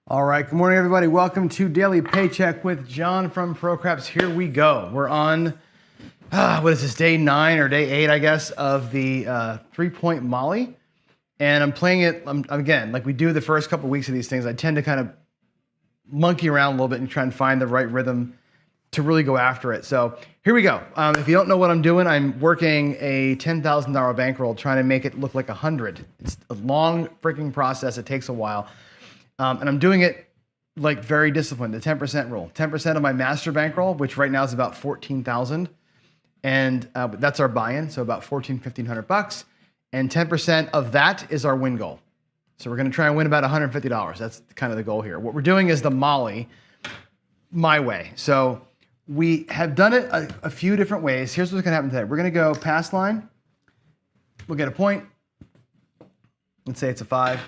All right, good morning, everybody. Welcome to Daily Paycheck with John from ProCraps. Here we go. We're on, what is this, day 9 or day 8, I guess, of the 3-point Molly. And I'm playing it, again, like we do the first couple weeks of these things, I tend to kind of monkey around a little bit and try and find the right rhythm to really go after it. So here we go. If you don't know what I'm doing, I'm working a $10,000 bankroll, trying to make it look like 100. It's a long freaking process. It takes a while. And I'm doing it like very disciplined, the 10% rule. 10% of my master bankroll, which right now is about 14,000. And that's our buy-in, so about $1,500. And 10% of that is our win goal. So we're gonna try and win about $150. That's kind of the goal here. What we're doing is the Molly my way. So we have done it a few different ways. Here's what's gonna happen today. We're gonna go pass line. We'll get a point. Let's say it's a 5.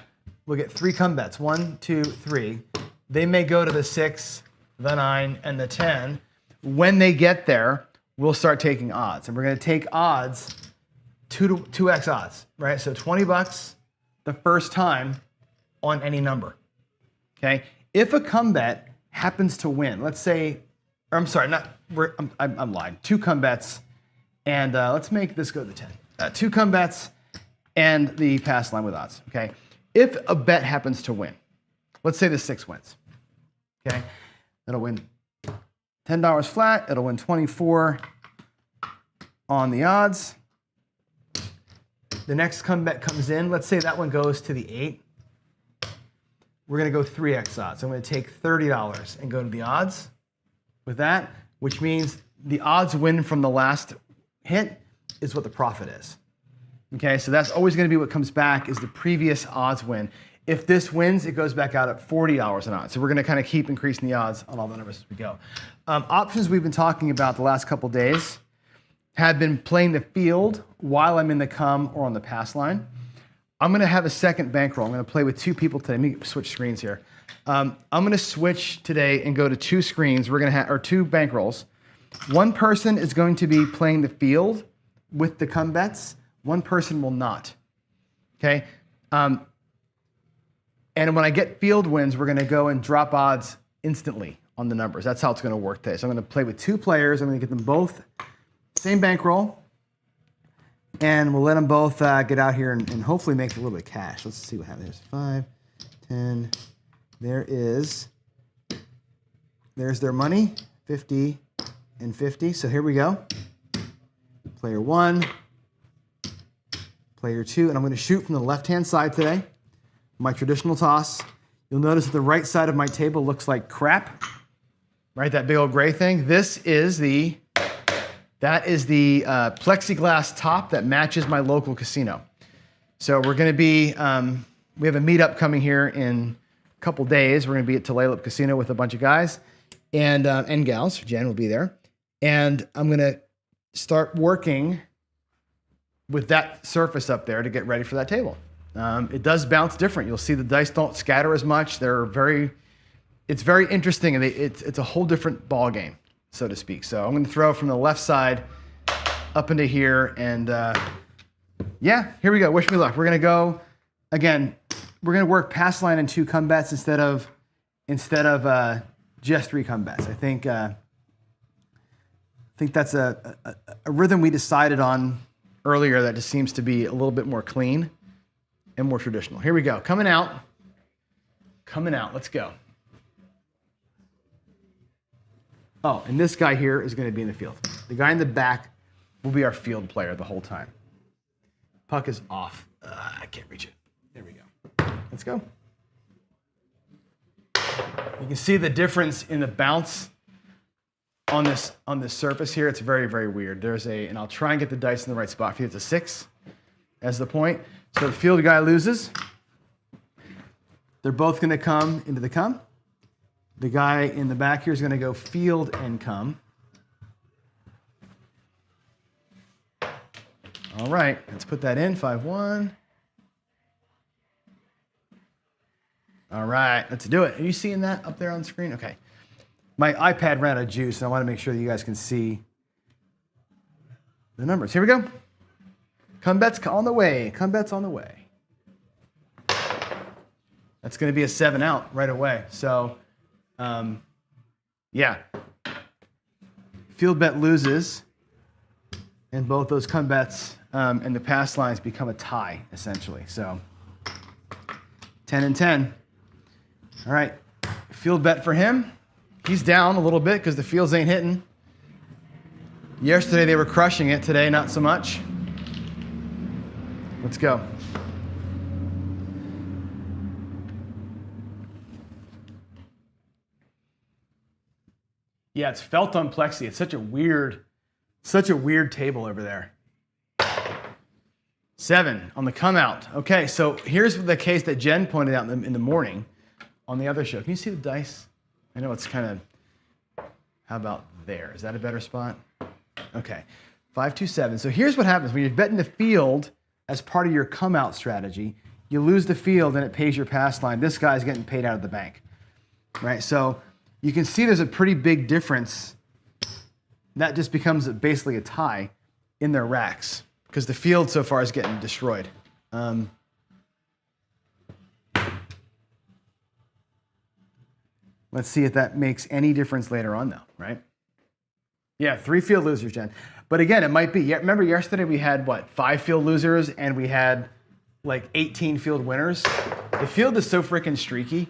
We'll get 3 come bets, 1, 2, 3. They may go to the 6, the 9, and the 10. When they get there, we'll start taking odds. And we're gonna take odds, 2x odds, right? So $20 the first time on any number, okay? If a come bet happens to win, let's say, or I'm sorry, I'm lying. 2 come bets, and let's make this go to the 10. 2 come bets and the pass line with odds, okay? If a bet happens to win, let's say the 6 wins, okay? It'll win $10 flat, it'll win 24 on the odds. The next come bet comes in, let's say that one goes to the 8. We're gonna go 3x odds. I'm gonna take $30 and go to the odds with that, which means the odds win from the last hit is what the profit is. Okay, so that's always gonna be what comes back is the previous odds win. If this wins, it goes back out at $40 an odd. So we're gonna kind of keep increasing the odds on all the numbers as we go. Options we've been talking about the last couple days have been playing the field while I'm in the come or on the pass line. I'm gonna have a second bankroll. I'm gonna play with 2 people today. Let me switch screens here. I'm gonna switch today and go to 2 screens. We're gonna have, or 2 bankrolls. One person is going to be playing the field with the come bets. One person will not, okay? And when I get field wins, we're gonna go and drop odds instantly on the numbers. That's how it's gonna work today. So I'm gonna play with 2 players. I'm gonna get them both same bankroll, and we'll let them both get out here and hopefully make a little bit of cash. Let's see what happens. There's 5, 10, there's their money, 50 and 50. So here we go. Player 1, player 2, and I'm gonna shoot from the left-hand side today. My traditional toss. You'll notice that the right side of my table looks like crap, right? That big old gray thing. That is the plexiglass top that matches my local casino. So we're gonna be, we have a meetup coming here in a couple days. We're gonna be at Tulalip Casino with a bunch of guys and gals. Jen will be there. And I'm gonna start working with that surface up there to get ready for that table. It does bounce different. You'll see the dice don't scatter as much. It's very interesting, and it's a whole different ball game, so to speak. So I'm gonna throw from the left side up into here, and yeah, here we go. Wish me luck. We're gonna go, again, we're gonna work pass line and 2 come bets instead of just 3 come bets. I think that's a rhythm we decided on earlier that just seems to be a little bit more clean and more traditional. Here we go. Coming out. Let's go. Oh, and this guy here is going to be in the field. The guy in the back will be our field player the whole time. Puck is off. I can't reach it. There we go. Let's go. You can see the difference in the bounce on this surface here. It's very, very weird. And I'll try and get the dice in the right spot for you. It's a 6 as the point. So the field guy loses. They're both going to come into the come. The guy in the back here is going to go field and come. All right, let's put that in, 5-1. All right, let's do it. Are you seeing that up there on the screen? Okay. My iPad ran out of juice, and I want to make sure that you guys can see the numbers. Here we go. Come bets on the way. Come bets on the way. That's going to be a 7 out right away. So, yeah. Field bet loses, and both those come bets and the pass lines become a tie, essentially. So, 10 and 10. All right. Field bet for him. He's down a little bit because the fields ain't hitting. Yesterday they were crushing it. Today, not so much. Let's go. Yeah, it's felt on plexi. It's such a weird table over there. 7 on the come out. Okay, so here's the case that Jen pointed out in the morning on the other show. Can you see the dice? I know it's kind of, how about there? Is that a better spot? Okay, 5, 2, 7. So here's what happens when you're betting the field as part of your come out strategy. You lose the field and it pays your pass line. This guy's getting paid out of the bank, right? So you can see there's a pretty big difference. That just becomes basically a tie in their racks because the field so far is getting destroyed. Let's see if that makes any difference later on though, right? Yeah, 3 field losers, Jen. But again, it might be, remember yesterday we had what, 5 field losers and we had like 18 field winners? The field is so freaking streaky.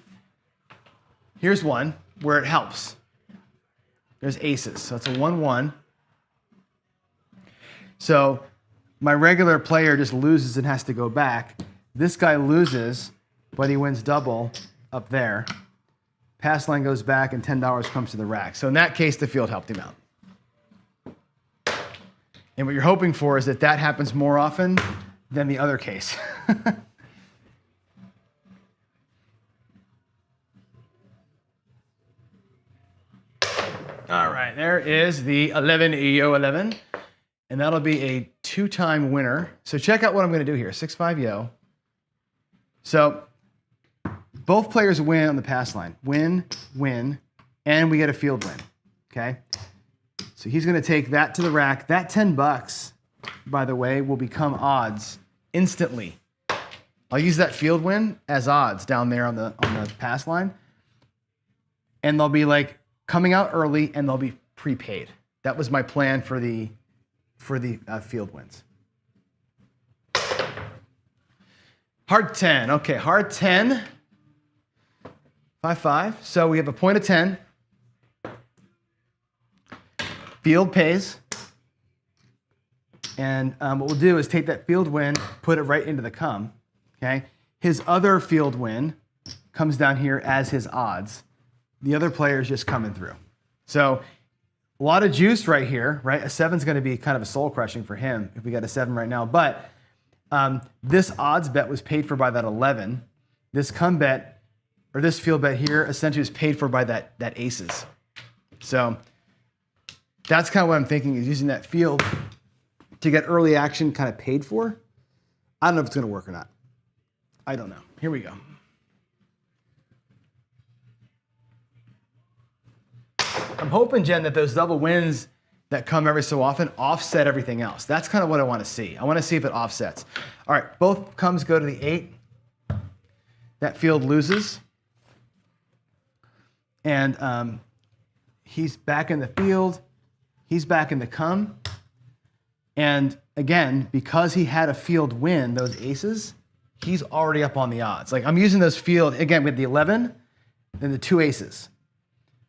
Here's one where it helps. There's aces, so it's a 1-1. So my regular player just loses and has to go back. This guy loses, but he wins double up there. Pass line goes back and $10 comes to the rack. So in that case, the field helped him out. And what you're hoping for is that that happens more often than the other case. All right, there is the 11 Yo11, and that'll be a 2-time winner. So check out what I'm going to do here, 6-5 Yo. So both players win on the pass line, win, and we get a field win, okay? So he's going to take that to the rack. That $10, by the way, will become odds instantly. I'll use that field win as odds down there on the pass line, and they'll be like coming out early, and they'll be prepaid. That was my plan for the field wins. Hard 10. Okay, hard 10. 5-5. So we have a point of 10. Field pays. And what we'll do is take that field win, put it right into the come. Okay. His other field win comes down here as his odds. The other player is just coming through. So a lot of juice right here, right? A 7's going to be kind of a soul crushing for him if we got a 7 right now. But this odds bet was paid for by that 11. This come bet, or this field bet here, essentially is paid for by that aces. So that's kind of what I'm thinking, is using that field to get early action kind of paid for. I don't know if it's going to work or not. I don't know. Here we go. I'm hoping, Jen, that those double wins that come every so often offset everything else. That's kind of what I want to see. I want to see if it offsets. All right, both comes go to the 8. That field loses. And he's back in the field. He's back in the come. And again, because he had a field win, those aces, he's already up on the odds. Like I'm using those field, again, with the 11 and the 2 aces.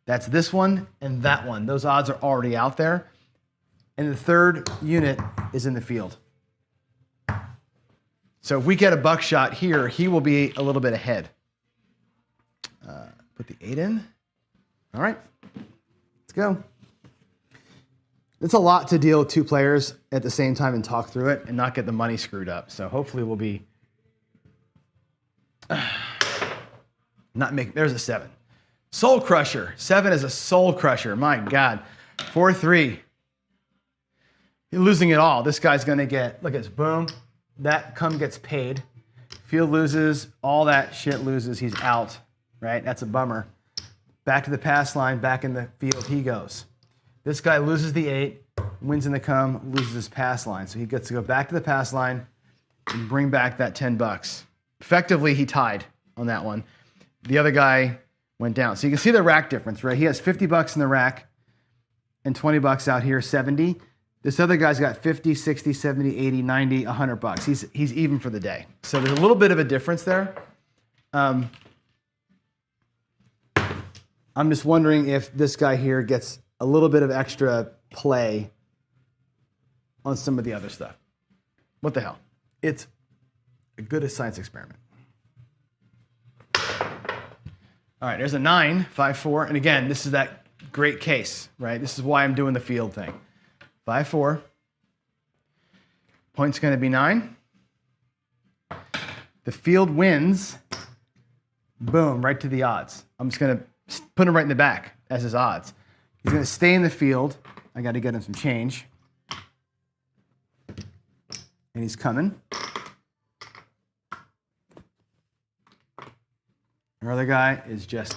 That's this one and that one. Those odds are already out there. And the third unit is in the field. So if we get a buckshot here, he will be a little bit ahead. Put the 8 in. All right, let's go. It's a lot to deal with 2 players at the same time and talk through it and not get the money screwed up. So hopefully we'll be not make. There's a 7. Soul crusher. 7 is a soul crusher. My God. 4-3. You're losing it all. This guy's going to get, look at this, boom. That come gets paid. Field loses. All that shit loses. He's out, right? That's a bummer. Back to the pass line. Back in the field he goes. This guy loses the 8, wins in the come, loses his pass line. So he gets to go back to the pass line and bring back that $10. Effectively, he tied on that one. The other guy went down. So you can see the rack difference, right? He has 50 bucks in the rack and 20 bucks out here, 70. This other guy's got 50, 60, 70, 80, 90, 100 bucks. He's even for the day. So there's a little bit of a difference there. I'm just wondering if this guy here gets a little bit of extra play on some of the other stuff. What the hell? It's a good science experiment. All right, there's a 9, 5, 4. And again, this is that great case, right? This is why I'm doing the field thing. 5, 4. Point's going to be 9. The field wins. Boom, right to the odds. I'm just going to put him right in the back as his odds. He's going to stay in the field. I got to get him some change. And he's coming. Our other guy is just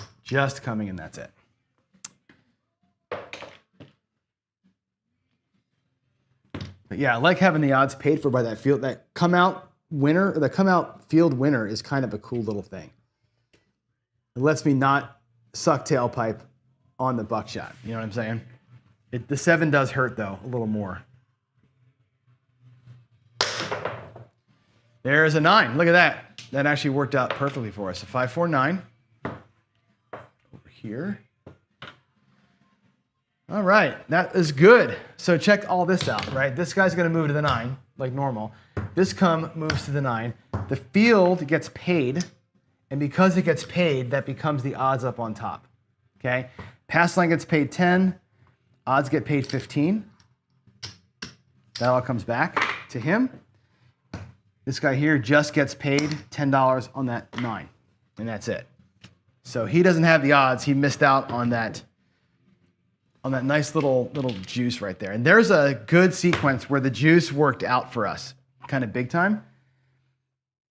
coming, and that's it. But yeah, I like having the odds paid for by that field. That come out winner, or the come out field winner is kind of a cool little thing. It lets me not suck tailpipe on the buckshot. You know what I'm saying? The 7 does hurt though, a little more. There's a 9. Look at that. That actually worked out perfectly for us. A 5, 4, 9. Over here. All right, that is good. So check all this out, right? This guy's going to move to the 9, like normal. This moves to the 9. The field gets paid, and because it gets paid, that becomes the odds up on top. Okay? Pass line gets paid 10. Odds get paid 15. That all comes back to him. This guy here just gets paid $10 on that 9, and that's it. So he doesn't have the odds. He missed out on that nice little juice right there. And there's a good sequence where the juice worked out for us, kind of big time.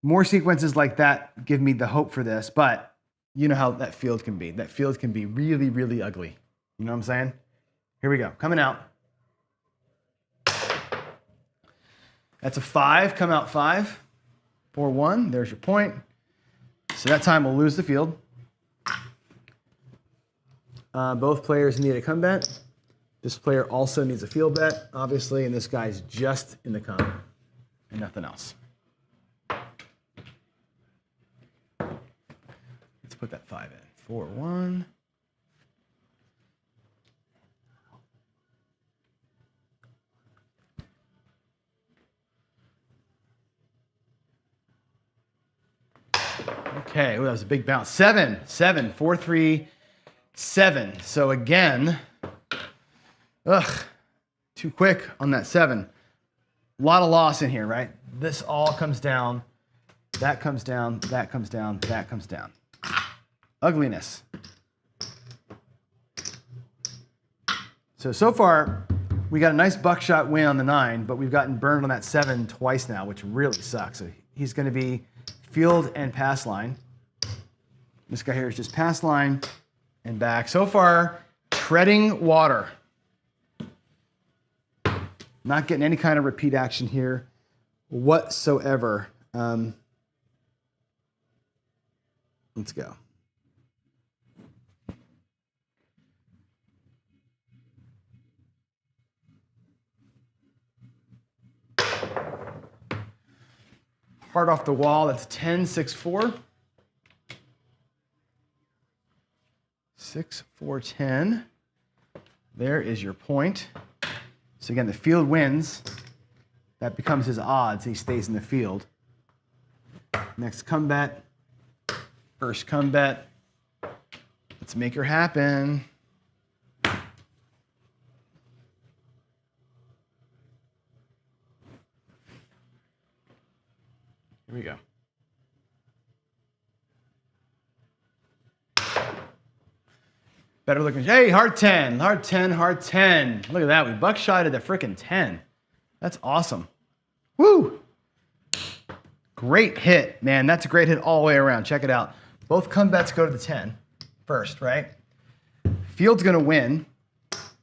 More sequences like that give me the hope for this, but you know how that field can be. That field can be really, really ugly. You know what I'm saying? Here we go. Coming out. That's a 5, come out 5, 4, 1, there's your point. So that time we'll lose the field. Both players need a come bet. This player also needs a field bet, obviously, and this guy's just in the come and nothing else. Let's put that 5 in. 4, 1. Okay, well, that was a big bounce. 7, 7, 4, 3, 7. So again, too quick on that 7. A lot of loss in here, right? This all comes down, that comes down, that comes down, that comes down. Ugliness. So far, we got a nice buckshot win on the 9, but we've gotten burned on that 7 twice now, which really sucks. So he's going to be field and pass line. This guy here is just pass line and back. So far, treading water. Not getting any kind of repeat action here whatsoever. Let's go. Hard off the wall, that's 10, 6, 4. 6, 4, 10. There is your point. So again, the field wins. That becomes his odds. He stays in the field. Next come bet. First come bet. Let's make her happen. Here we go. Better looking. Hey, heart 10, heart 10, heart 10. Look at that. We buckshotted the frickin' 10. That's awesome. Woo! Great hit, man. That's a great hit all the way around. Check it out. Both come bets go to the 10 first, right? Field's going to win,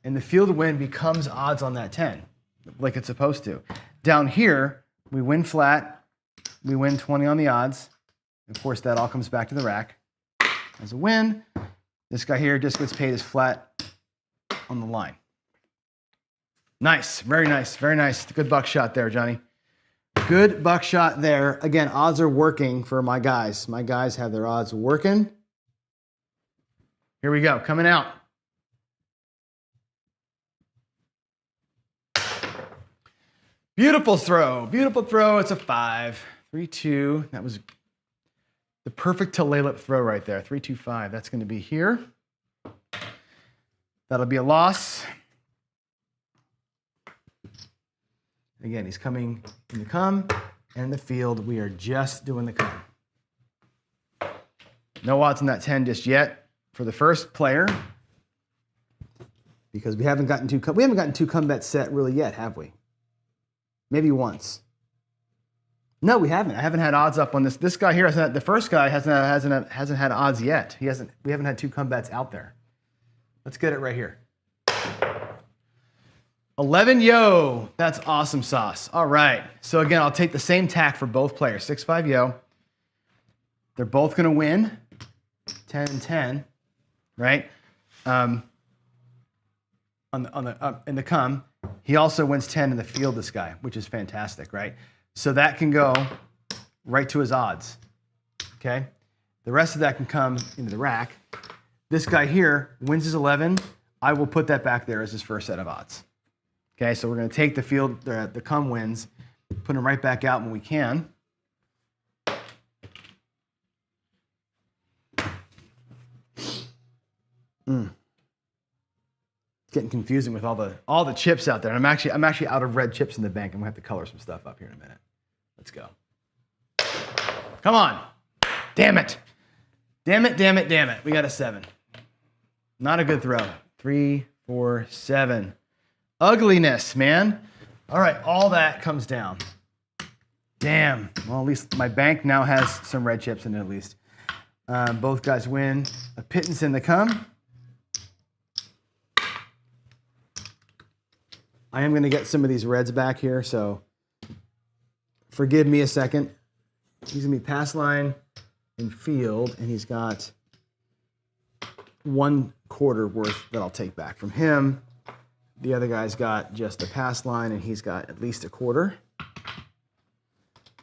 and the field win becomes odds on that 10, like it's supposed to. Down here, we win flat. We win 20 on the odds, Of course, that all comes back to the rack as a win. This guy here just gets paid as flat on the line. Nice, very nice, very nice. Good buckshot there, Johnny. Good buckshot there. Again, odds are working for my guys. My guys have their odds working. Here we go, coming out. Beautiful throw, beautiful throw. It's a 5. 3-2. That was the perfect to layup throw right there. 3-2-5. That's going to be here. That'll be a loss. Again, he's coming in the come, and in the field, we are just doing the come. No odds on that 10 just yet for the first player, because we haven't gotten two come bets set really yet, have we? Maybe once. No, we haven't. I haven't had odds up on this. This guy here hasn't. The first guy hasn't had odds yet. We haven't had two come bets out there. Let's get it right here. 11 yo. That's awesome sauce. All right. So again, I'll take the same tack for both players. 6-5 yo. They're both going to win. 10 and 10, right? In the come, he also wins 10 in the field. This guy, which is fantastic, right? So that can go right to his odds. Okay. The rest of that can come into the rack. This guy here wins his 11. I will put that back there as his first set of odds. Okay, so we're going to take the field, the come wins, put them right back out when we can. Getting confusing with all the chips out there. And I'm actually out of red chips in the bank. I'm going to have to color some stuff up here in a minute. Let's go. Come on. Damn it. Damn it, damn it, damn it. We got a 7. Not a good throw. 3, 4, 7. Ugliness, man. All right, all that comes down. Damn. Well, at least my bank now has some red chips in it at least. Both guys win. A pittance in the come. I am going to get some of these reds back here, so forgive me a second. He's going to be pass line and field, and he's got 1/4 worth that I'll take back from him. The other guy's got just a pass line, and he's got at least 1/4.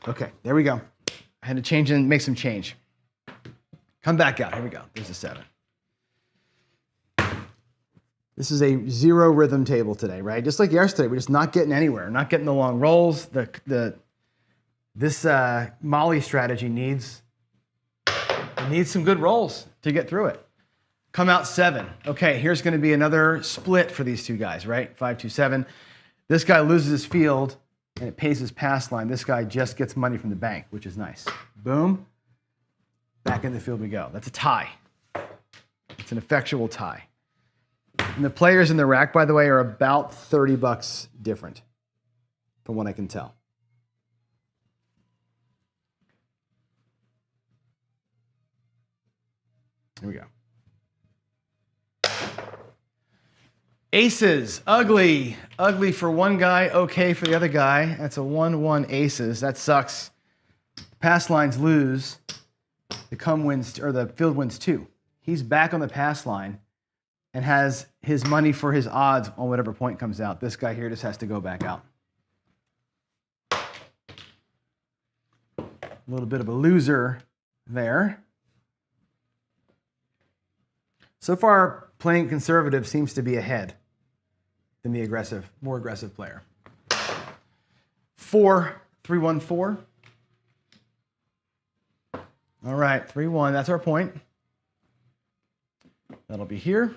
Okay, there we go. I had to change and make some change. Come back out. Here we go. There's a 7. This is a 0 rhythm table today, right? Just like yesterday, we're just not getting anywhere. Not getting the long rolls. This Molly strategy needs some good rolls to get through it. Come out 7. Okay, here's going to be another split for these two guys, right? 5, 2, 7. This guy loses his field, and it pays his pass line. This guy just gets money from the bank, which is nice. Boom. Back in the field we go. That's a tie. It's an effectual tie. And the players in the rack, by the way, are about $30 different from what I can tell. Here we go. Aces, ugly. Ugly for one guy, okay for the other guy. That's a 1-1 aces. That sucks. Pass lines lose. The come wins, or the field wins 2. He's back on the pass line and has his money for his odds on whatever point comes out. This guy here just has to go back out. A little bit of a loser there. So far, playing conservative seems to be ahead than the more aggressive player. 4, 3-1, 4. All right, 3-1, that's our point. That'll be here.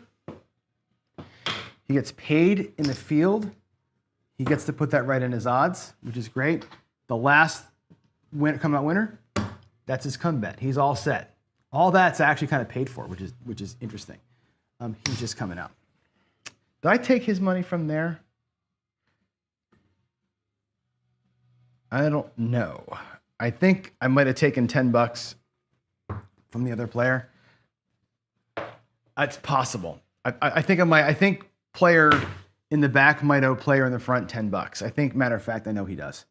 He gets paid in the field. He gets to put that right in his odds, which is great. The last come out winner, that's his come bet. He's all set. All that's actually kind of paid for, which is interesting. He's just coming out. Did I take his money from there? I don't know. I think I might have taken $10 from the other player. It's possible. I think player in the back might owe player in the front $10. I think, matter of fact, I know he does.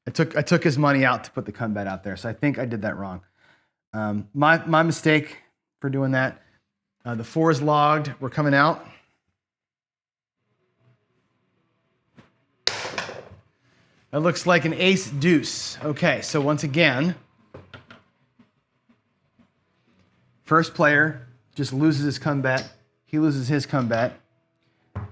I took his money out to put the come bet out there, so I think I did that wrong. My mistake for doing that. The 4 is logged. We're coming out. That looks like an ace deuce. Okay, so once again, first player just loses his come bet. He loses his come bet.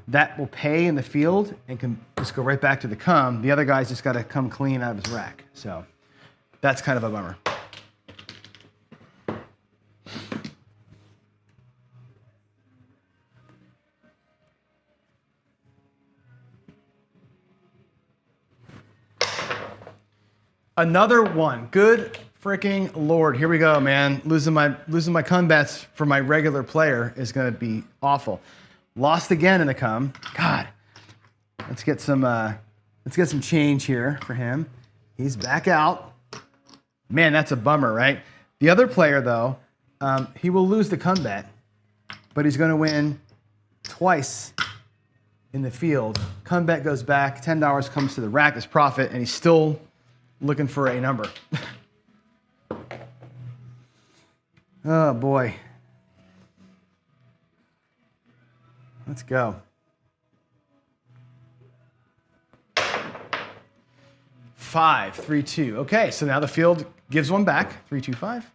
That will pay in the field and can just go right back to the come. The other guy's just got to come clean out of his rack. So that's kind of a bummer. Another one. Good freaking Lord. Here we go, man. Losing my come bets for my regular player is going to be awful. Lost again in the come. God. Let's get some change here for him. He's back out. Man, that's a bummer, right? The other player, though, he will lose the come bet, but he's going to win twice in the field. Come bet goes back. $10 comes to the rack as profit, and he's still looking for a number. Oh, boy. Let's go. 5, 3, 2. Okay, so now the field gives one back. 3, 2, 5.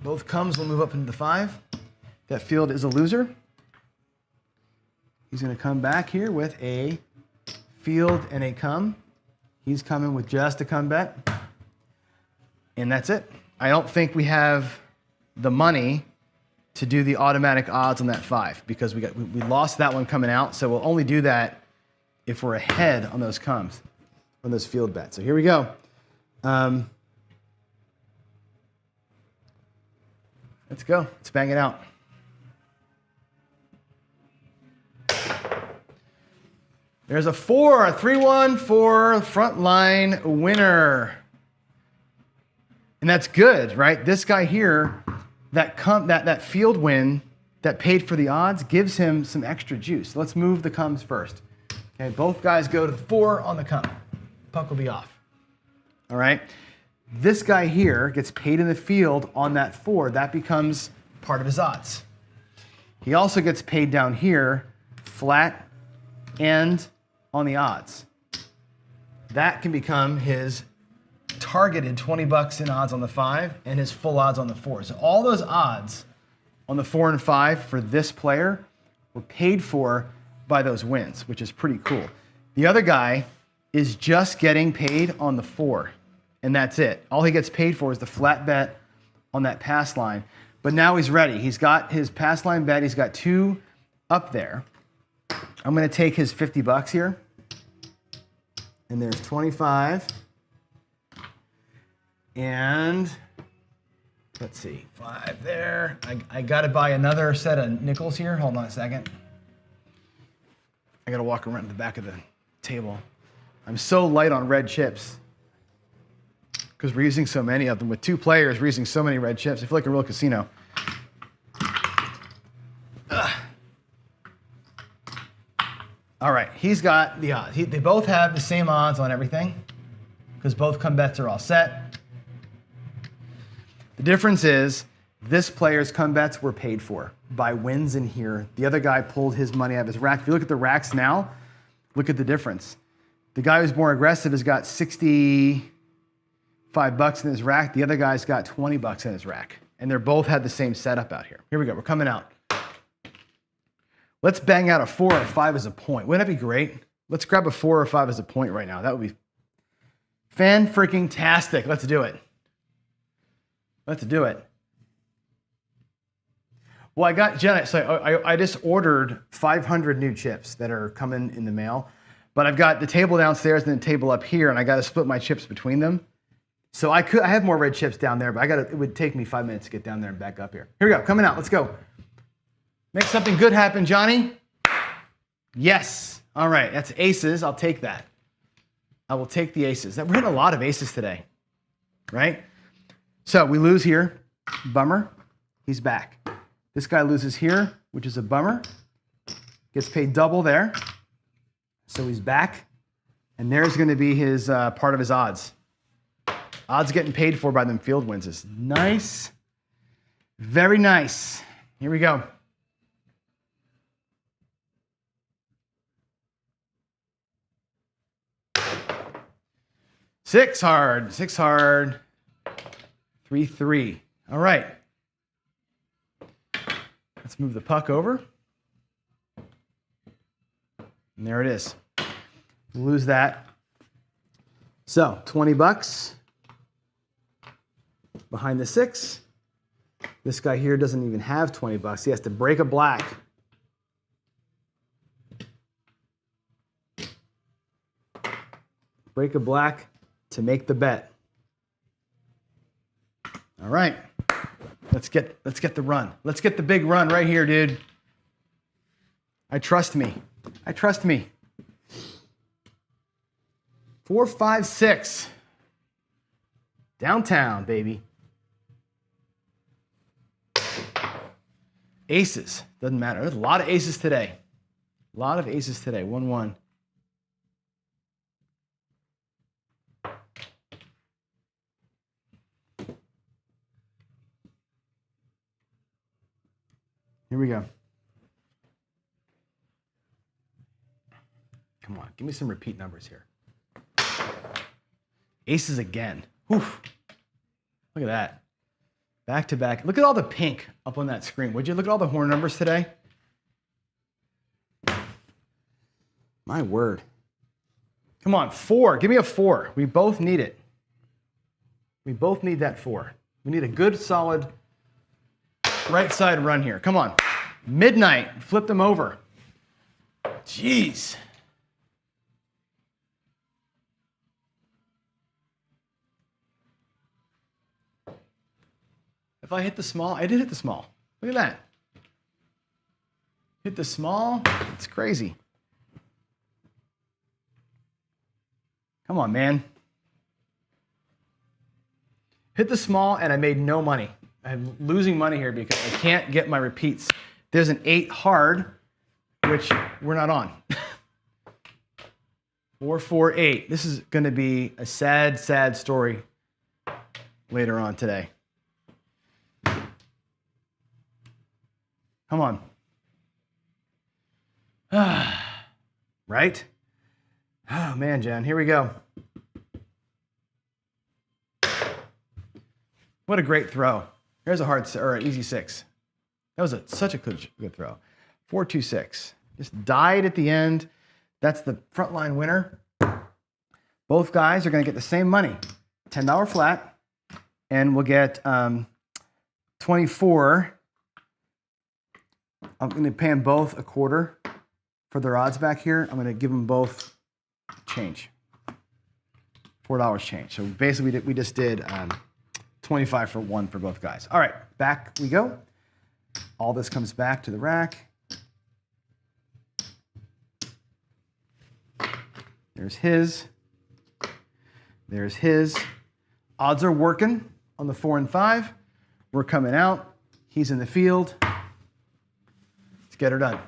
Both comes will move up into the 5. That field is a loser. He's going to come back here with a field and a come. He's coming with just a come bet. And that's it. I don't think we have the money to do the automatic odds on that 5 because we lost that one coming out. So we'll only do that if we're ahead on those comes, on those field bets. So here we go. Let's go. Let's bang it out. There's a 4, a 3-1 for frontline winner. And that's good, right? This guy here, that field win that paid for the odds gives him some extra juice. Let's move the comes first. Okay, both guys go to the 4 on the come. Puck will be off. All right. This guy here gets paid in the field on that 4. That becomes part of his odds. He also gets paid down here, flat and on the odds. That can become his targeted $20 in odds on the 5 and his full odds on the 4. So all those odds on the 4 and 5 for this player were paid for by those wins, which is pretty cool. The other guy is just getting paid on the 4, and that's it. All he gets paid for is the flat bet on that pass line. But now he's ready. He's got his pass line bet. He's got 2 up there. I'm going to take his $50 here. And there's 25. And let's see, 5 there. I got to buy another set of nickels here. Hold on a second. I got to walk around the back of the table. I'm so light on red chips because we're using so many of them. With 2 players, we're using so many red chips. I feel like a real casino. All right, he's got the odds. They both have the same odds on everything because both come bets are all set. The difference is this player's come bets were paid for by wins in here. The other guy pulled his money out of his rack. If you look at the racks now, look at the difference. The guy who's more aggressive has got $65 in his rack. The other guy's got $20 in his rack. And they're both had the same setup out here. Here we go. We're coming out. Let's bang out a 4 or 5 as a point. Wouldn't that be great? Let's grab a 4 or 5 as a point right now. That would be fan-freaking-tastic. Let's do it. Let's do it. Well, I got Jenna. So I just ordered 500 new chips that are coming in the mail. But I've got the table downstairs and the table up here, and I got to split my chips between them. So I have more red chips down there, but it would take me 5 minutes to get down there and back up here. Here we go. Coming out. Let's go. Make something good happen, Johnny. Yes. All right. That's aces. I'll take that. I will take the aces. We're hitting a lot of aces today, right? So we lose here. Bummer. He's back. This guy loses here, which is a bummer. Gets paid double there. So he's back. And there's going to be his part of his odds. Odds getting paid for by them field wins is nice. Very nice. Here we go. Six hard. 3-3. All right. Let's move the puck over. And there it is. Lose that. So, $20 behind the 6. This guy here doesn't even have $20. He has to break a black. Break a black to make the bet. All right. Let's get the run. Let's get the big run right here, dude. Trust me. 4, 5, 6. Downtown, baby. Aces. Doesn't matter. There's a lot of aces today. 1-1. Here we go. Come on, give me some repeat numbers here. Aces again. Oof. Look at that. Back to back. Look at all the pink up on that screen. Would you look at all the horn numbers today? My word. Come on, 4. Give me a 4. We both need it. We both need that 4. We need a good, solid right side run here. Come on. Midnight. Flip them over. Jeez. If I hit the small, I did hit the small. Look at that. Hit the small. It's crazy. Come on, man. Hit the small, and I made no money. I'm losing money here because I can't get my repeats. There's an 8 hard, which we're not on. 4, 4, 8. This is going to be a sad, sad story later on today. Come on. Right? Oh, man, Jen. Here we go. What a great throw. Here's a hard or an easy 6. That was such a good throw. 4, 2, 6. Just died at the end. That's the front line winner. Both guys are going to get the same money, $10 flat, and we'll get 24. I'm going to pay them both a quarter for their odds back here. I'm going to give them both change, $4 change. So basically, we just did 25 for 1 for both guys. All right, back we go. All this comes back to the rack. There's his. There's his. Odds are working on the 4 and 5. We're coming out. He's in the field. Let's get her done.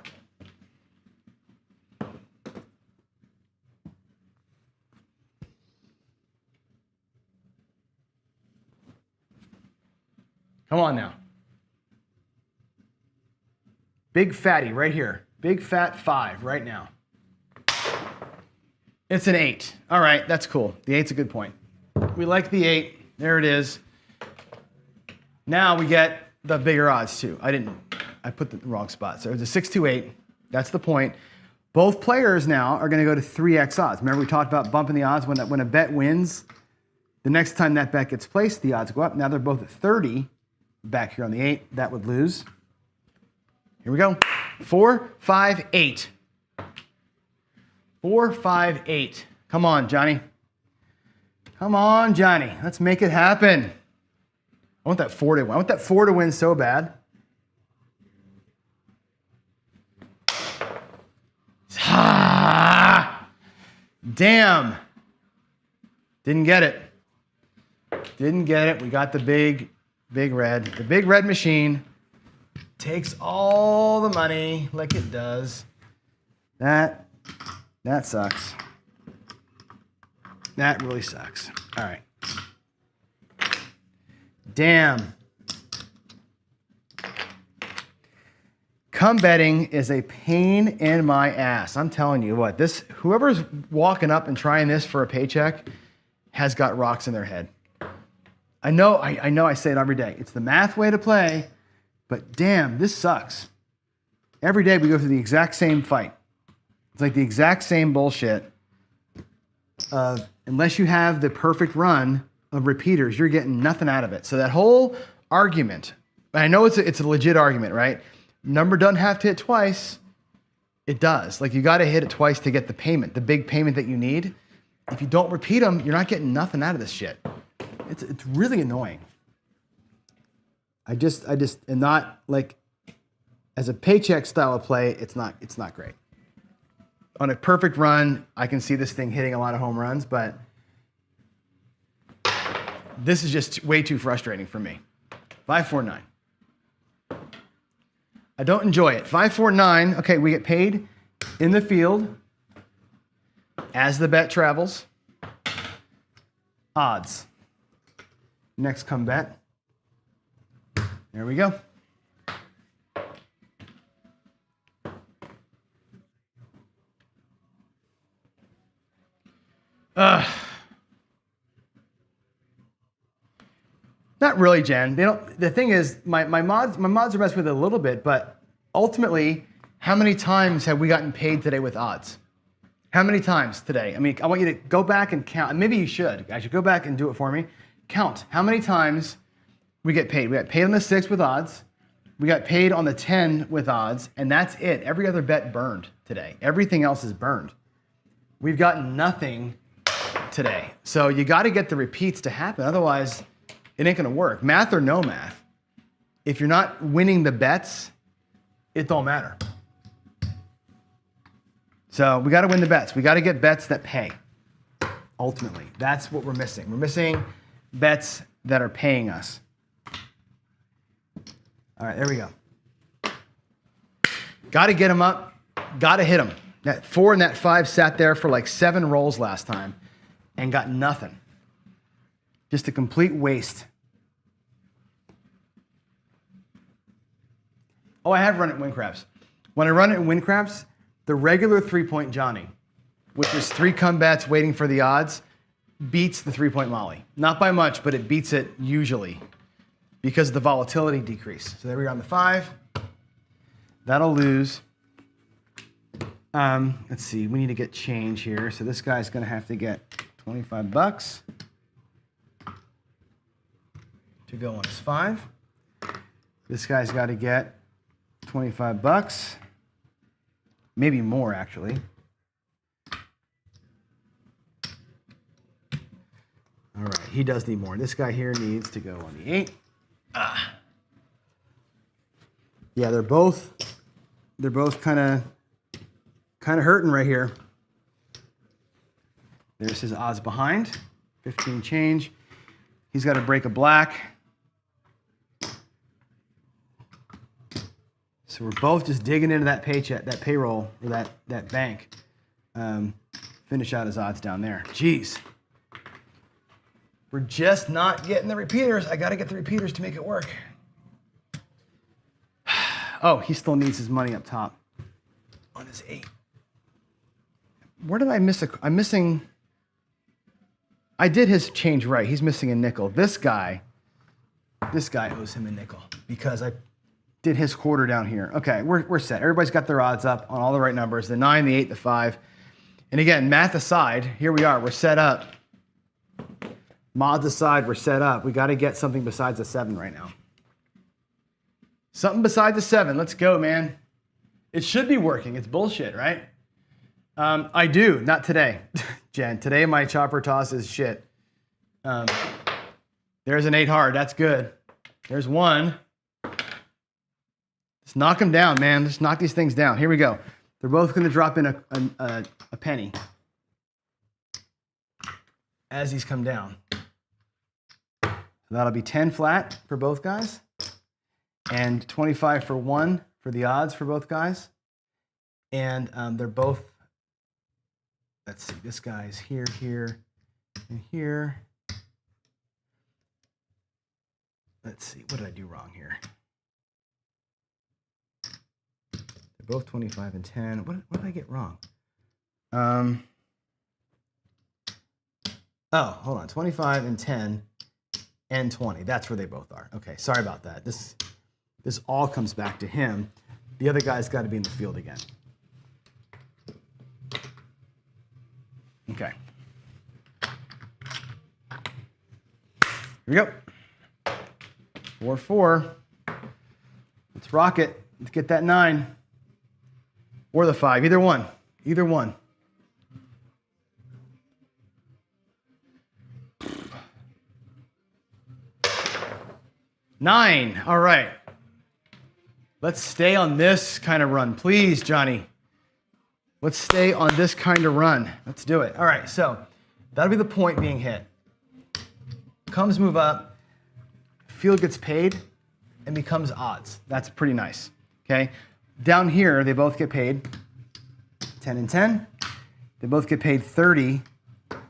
Come on now. Big fatty right here. Big fat 5 right now. It's an 8. All right, that's cool. The 8's a good point. We like the 8. There it is. Now we get the bigger odds too. I put the wrong spot. So it's a 6, 2, 8. That's the point. Both players now are going to go to 3x odds. Remember we talked about bumping the odds when a bet wins. The next time that bet gets placed, the odds go up. Now they're both at 30. Back here on the 8, that would lose. Here we go. 4, 5, 8. 4, 5, 8. Come on, Johnny. Come on, Johnny. Let's make it happen. I want that 4 to win. I want that 4 to win so bad. Ah, damn. Didn't get it. Didn't get it. We got the big red. The big red machine takes all the money like it does. That sucks. That really sucks. All right. damn. Come betting is a pain in my ass. I'm telling you what, whoever's walking up and trying this for a paycheck has got rocks in their head. I know I say it every day. It's the math way to play, but damn, this sucks. Every day we go through the exact same fight. It's like the exact same bullshit. Unless you have the perfect run of repeaters, you're getting nothing out of it. So that whole argument, I know it's a legit argument, right? Number doesn't have to hit twice. It does. Like you got to hit it twice to get the payment, the big payment that you need. If you don't repeat them, you're not getting nothing out of this shit. It's really annoying. I just am not like, as a paycheck style of play, it's not great. On a perfect run, I can see this thing hitting a lot of home runs, but this is just way too frustrating for me. 549. I don't enjoy it. 549. Okay, we get paid in the field as the bet travels. Odds. Next come bet. There we go. Not really, Jen. They don't. The thing is, my mods are messing with it a little bit, but ultimately, how many times have we gotten paid today with odds? How many times today? I mean, I want you to go back and count. And maybe you should. I should go back and do it for me. Count how many times we get paid. We got paid on the 6 with odds. We got paid on the 10 with odds, and that's it. Every other bet burned today. Everything else is burned. We've gotten nothing today. So you got to get the repeats to happen. Otherwise, it ain't going to work. Math or no math. If you're not winning the bets, it don't matter. So we got to win the bets. We got to get bets that pay. Ultimately, that's what we're missing. We're missing bets that are paying us. All right, there we go. Got to get them up. Got to hit them. That 4 and that 5 sat there for like 7 rolls last time and got nothing. Just a complete waste. Oh, I have run it in win craps. When I run it in win craps, the regular 3-point Johnny, which is 3 combats waiting for the odds, beats the 3-point Molly. Not by much, but it beats it usually because of the volatility decrease. So there we are on the 5. That'll lose. Let's see, we need to get change here. So this guy's gonna have to get $25 to go on his 5. This guy's got to get $25, maybe more actually. All right, he does need more. This guy here needs to go on the 8. Yeah, they're both kind of hurting right here. There's his odds behind, 15 change. He's got to break a black. So we're both just digging into that paycheck, that payroll, or that bank. Finish out his odds down there. Jeez. We're just not getting the repeaters. I got to get the repeaters to make it work. Oh, he still needs his money up top on his 8. Where did I miss I'm missing. I did his change right. He's missing a nickel. This guy owes him a nickel because I did his quarter down here. Okay, we're set. Everybody's got their odds up on all the right numbers, the 9, the 8, the 5. And again, math aside, here we are. We're set up. Mods aside, we're set up. We got to get something besides a 7 right now. Something besides a 7. Let's go, man. It should be working. It's bullshit, right? I do. Not today, Jen. Today my chopper toss is shit. There's an 8 hard. That's good. There's 1. Just knock them down, man. Just knock these things down. Here we go. They're both going to drop in a penny as these come down. So that'll be 10 flat for both guys and 25 for 1 for the odds for both guys. And they're both, let's see, this guy's here, here, and here. let's see, what did I do wrong here? They're both 25 and 10. What did I get wrong? Oh, hold on, 25 and 10 and 20. That's where they both are. Okay, sorry about that. This all comes back to him. The other guy's got to be in the field again. Okay. Here we go. 4-4. Let's rock it. Let's get that 9. Or the 5. Either one. Either one. Nine. All right. Let's stay on this kind of run. Please, Johnny. Let's stay on this kind of run. Let's do it. All right, so that'll be the point being hit. Comes move up, field gets paid, and becomes odds. That's pretty nice, okay? Down here, they both get paid 10 and 10. They both get paid 30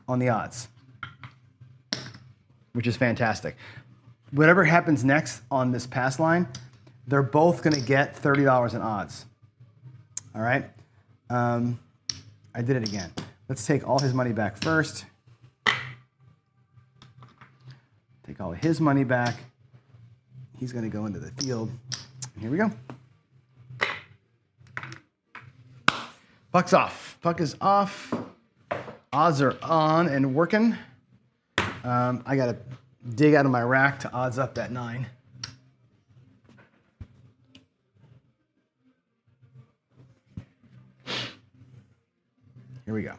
on the odds, which is fantastic. Whatever happens next on this pass line, they're both gonna get $30 in odds, all right? I did it again. Let's take all his money back first. Take all of his money back. He's going to go into the field. Here we go. Puck's off. Puck is off. Odds are on and working. I got to dig out of my rack to odds up that 9. Here we go.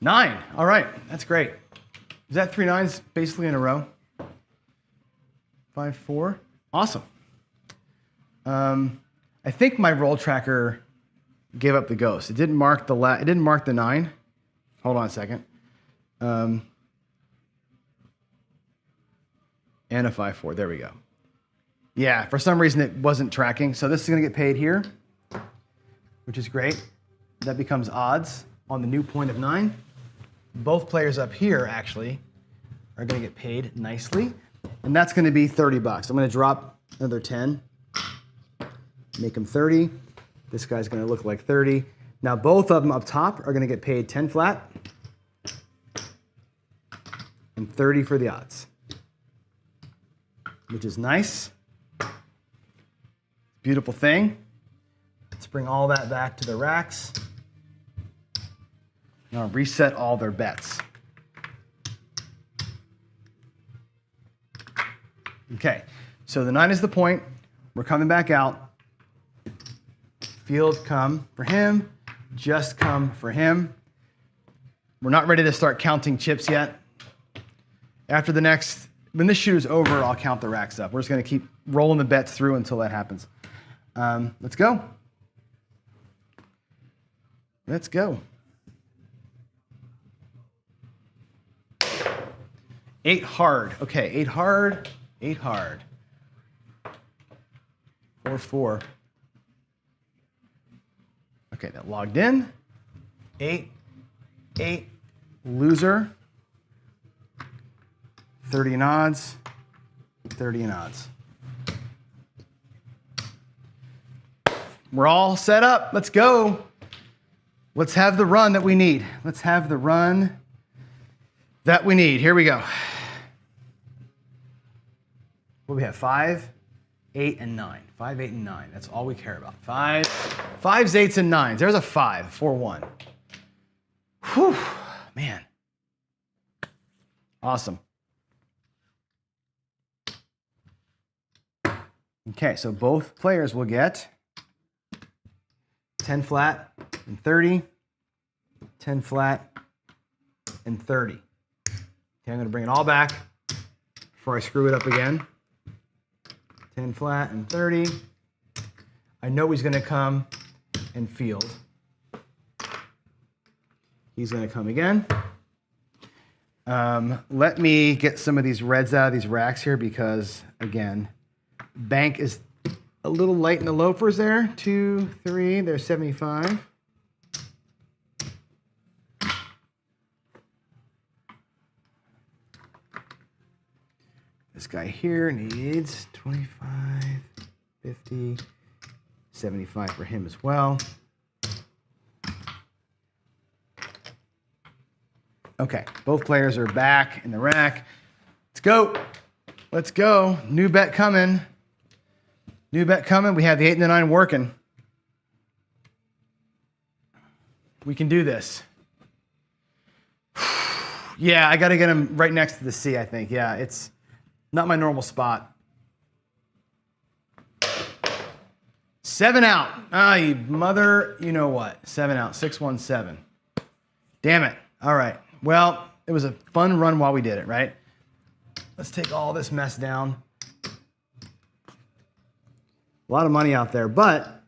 9. All right, that's great. Is that 3 9s basically in a row? 5 4. Awesome. I think my roll tracker gave up the ghost. It didn't mark the it didn't mark the 9. Hold on a second. And a 5 4. There we go. Yeah, for some reason it wasn't tracking. So this is going to get paid here, which is great. That becomes odds on the new point of 9. Both players up here actually are going to get paid nicely, and that's going to be $30. I'm going to drop another 10, make him 30. This guy's going to look like 30. Now both of them up top are going to get paid 10 flat and 30 for the odds, which is nice. Beautiful thing. Let's bring all that back to the racks. Now reset all their bets. Okay, so the 9 is the point. We're coming back out. Field come for him, just come for him. We're not ready to start counting chips yet. After the next, when this shoot is over, I'll count the racks up. We're just gonna keep rolling the bets through until that happens. Let's go. Let's go. 8 hard. Okay, 8 hard, 8 hard. 4 4. Okay, that logged in. 8 8 loser. 30 in odds. 30 in odds. We're all set up. Let's go. Let's have the run that we need. Let's have the run that we need. Here we go. What do we have? 5, 8, and 9. 5, 8, and 9. That's all we care about. 5s, 8s, and 9s. There's a 5, 4, 1. Whew, man. Awesome. Okay, so both players will get 10 flat and 30, 10 flat and 30. Okay, I'm gonna bring it all back before I screw it up again. 10 flat and 30. I know he's gonna come and field. He's gonna come again. Let me get some of these reds out of these racks here because, again, bank is a little light in the loafers there. 2, 3, there's 75. This guy here needs 25, 50, 75 for him as well. Okay, both players are back in the rack. Let's go. Let's go. New bet coming. New bet coming. We have the 8 and the 9 working. We can do this. Yeah, I got to get him right next to the C, I think. Yeah, it's not my normal spot. 7 out. Ah, you mother, you know what. 7 out. 617. Damn it. All right. Well, it was a fun run while we did it, right? Let's take all this mess down. A lot of money out there, but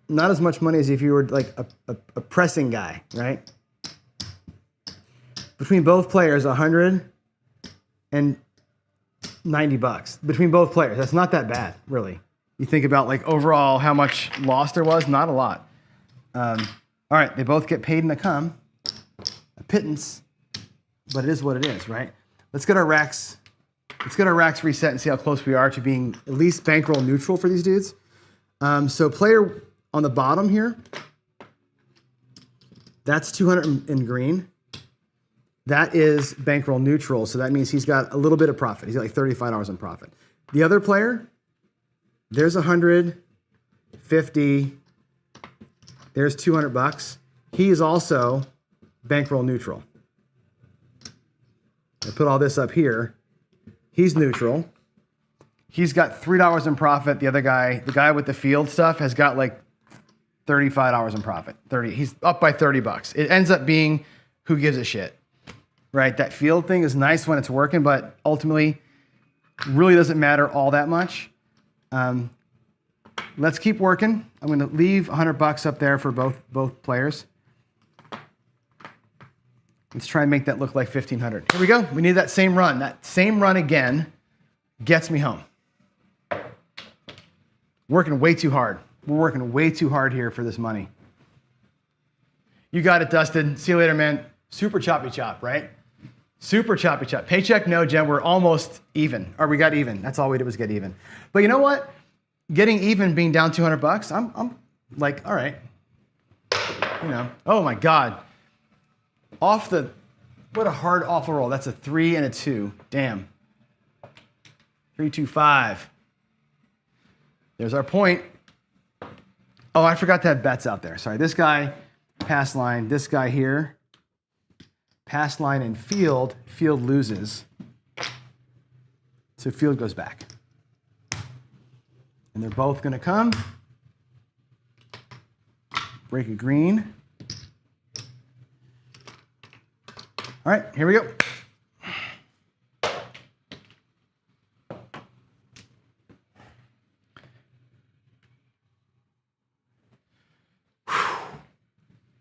not as much money as if you were like a pressing guy, right? Between both players, $190 between both players. That's not that bad, really. You think about like overall how much loss there was, not a lot. All right, they both get paid in the come, a pittance, but it is what it is, right? Let's get our racks. Let's get our racks reset and see how close we are to being at least bankroll neutral for these dudes. So player on the bottom here, that's 200 in green. That is bankroll neutral, so that means he's got a little bit of profit. He's got like $35 in profit. The other player, there's 150. There's 200 bucks. He is also bankroll neutral. I put all this up here. He's neutral. He's got $3 in profit. The other guy, the guy with the field stuff, has got like $35 in profit. He's up by 30 bucks. It ends up being who gives a shit, right? That field thing is nice when it's working, but ultimately really doesn't matter all that much. Let's keep working. I'm going to leave 100 bucks up there for both players. Let's try and make that look like 1,500. Here we go. We need that same run. That same run again gets me home. Working way too hard. We're working way too hard here for this money. You got it, Dustin. See you later, man. Super choppy chop, right? Super choppy chop. Paycheck, no, Jen. We're almost even. Or we got even. That's all we did was get even. But you know what? Getting even, being down 200 bucks, I'm like, all right. You know. Oh my God. What a hard awful roll. That's a 3 and a 2. Damn. 3, 2, 5. There's our point. Oh, I forgot to have bets out there. Sorry. This guy, pass line. This guy here, pass line and field. Field loses. So field goes back. And they're both going to come. Break a green. All right, here we go.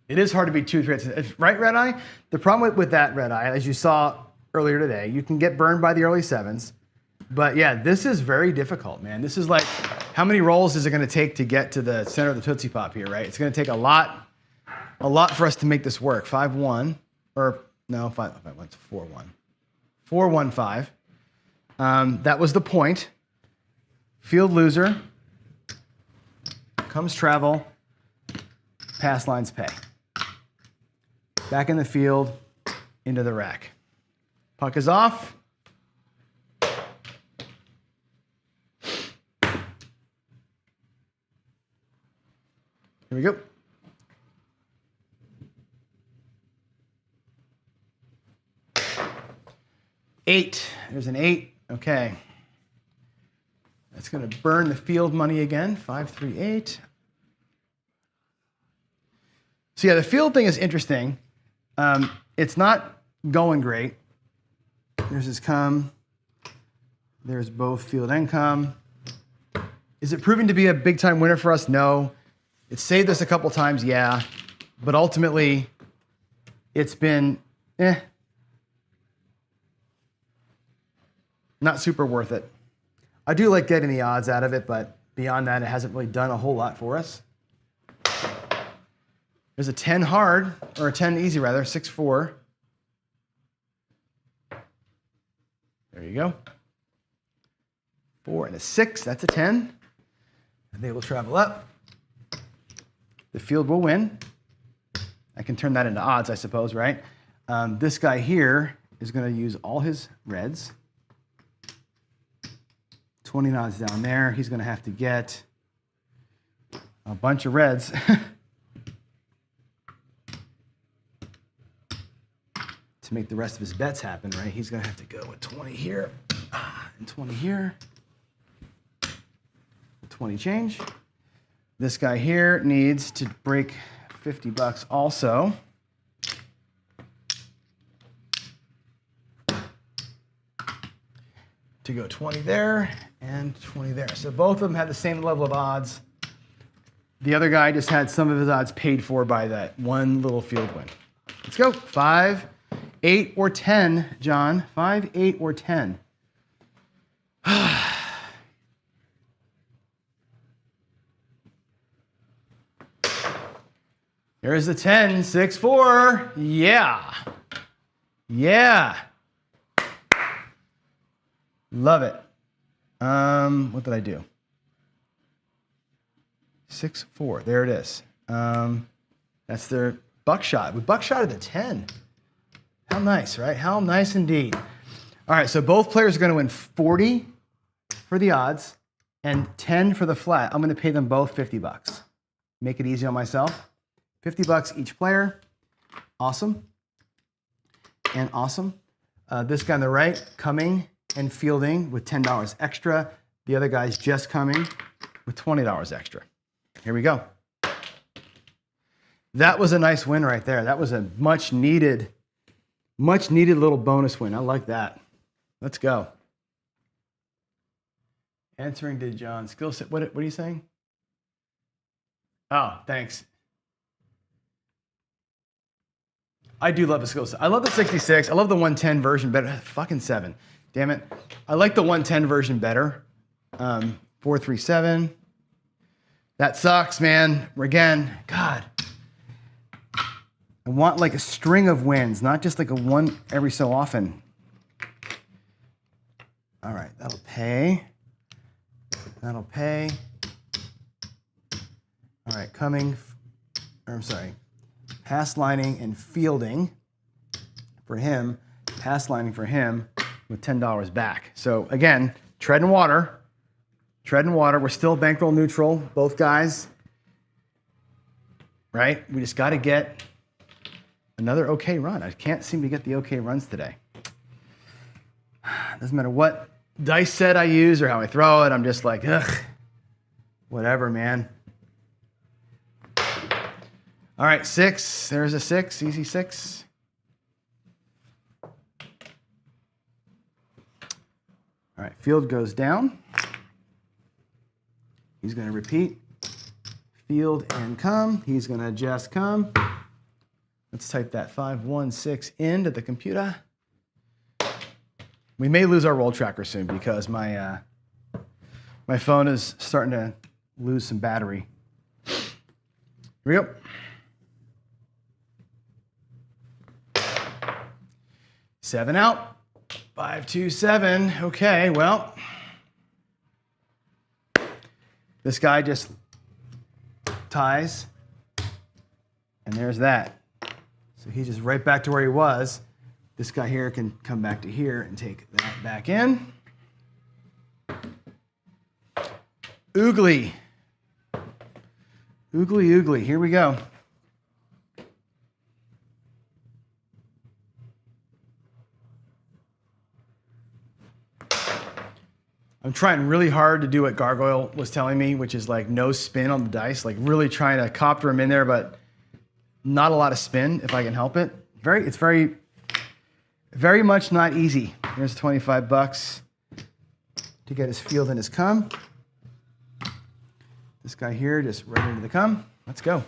It is hard to be 2, 3, right, Red Eye? The problem with that, Red Eye, as you saw earlier today, you can get burned by the early 7s. But yeah, this is very difficult, man. This is like, how many rolls is it going to take to get to the center of the Tootsie Pop here, right? It's going to take a lot for us to make this work. 5-1, or no, 5-1, 4-1. 4-1-5. That was the point. Field loser. Comes travel. Pass lines pay. Back in the field, into the rack. Puck is off. Here we go. Eight. There's an 8. Okay. That's going to burn the field money again. 5, 3, 8. So yeah, the field thing is interesting. It's not going great. There's his come. There's both field and come. Is it proving to be a big-time winner for us? No. It's saved us a couple times, yeah. But ultimately, it's been, not super worth it. I do like getting the odds out of it, but beyond that, it hasn't really done a whole lot for us. There's a 10 hard, or a 10 easy rather, 6-4. There you go. 4 and a 6. That's a 10. And they will travel up. The field will win. I can turn that into odds, I suppose, right? This guy here is going to use all his reds. 20 odds down there. He's going to have to get a bunch of reds. To make the rest of his bets happen, right? He's going to have to go with 20 here and 20 here. 20 change. This guy here needs to break 50 bucks also. To go 20 there and 20 there. So both of them had the same level of odds. The other guy just had some of his odds paid for by that one little field win. Let's go. 5, 8, or 10, John. 5, 8, or 10. There's the 10, 6, 4. Yeah. Yeah. Love it. What did I do? 6, 4. There it is. That's their buckshot. We buckshotted the 10. How nice, right? How nice indeed. All right, so both players are going to win 40 for the odds and 10 for the flat. I'm going to pay them both 50 bucks. Make it easy on myself. 50 bucks each player. Awesome. And awesome. This guy on the right coming and fielding with $10 extra. The other guy's just coming with $20 extra. Here we go. That was a nice win right there. That was a much needed little bonus win. I like that. Let's go. Answering to John. Skill set. What are you saying? Oh, thanks. I do love the skill set. I love the 66. I love the 110 version better. Fucking 7. Damn it. I like the 110 version better. 437. That sucks, man. Again, God. I want like a string of wins, not just like a one every so often. All right, that'll pay. That'll pay. All right, pass lining and fielding for him, pass lining for him with $10 back. So again, treading water. We're still bankroll neutral, both guys, right? We just got to get another okay run. I can't seem to get the okay runs today. Doesn't matter what dice set I use or how I throw it. I'm just like, ugh, whatever, man. All right, 6. There's a 6, easy 6. All right, field goes down. He's going to repeat. Field and come. He's going to just come. Let's type that 516 into the computer. We may lose our roll tracker soon because my phone is starting to lose some battery. Here we go. 7 out. 527. Okay, well, this guy just ties, and there's that. So he's just right back to where he was. This guy here can come back to here and take that back in. Oogly. Oogly, oogly. Here we go. I'm trying really hard to do what Gargoyle was telling me, which is like no spin on the dice, like really trying to copter him in there, but not a lot of spin if I can help it. It's very much not easy. Here's 25 bucks to get his field and his come. This guy here just right into the come. Let's go.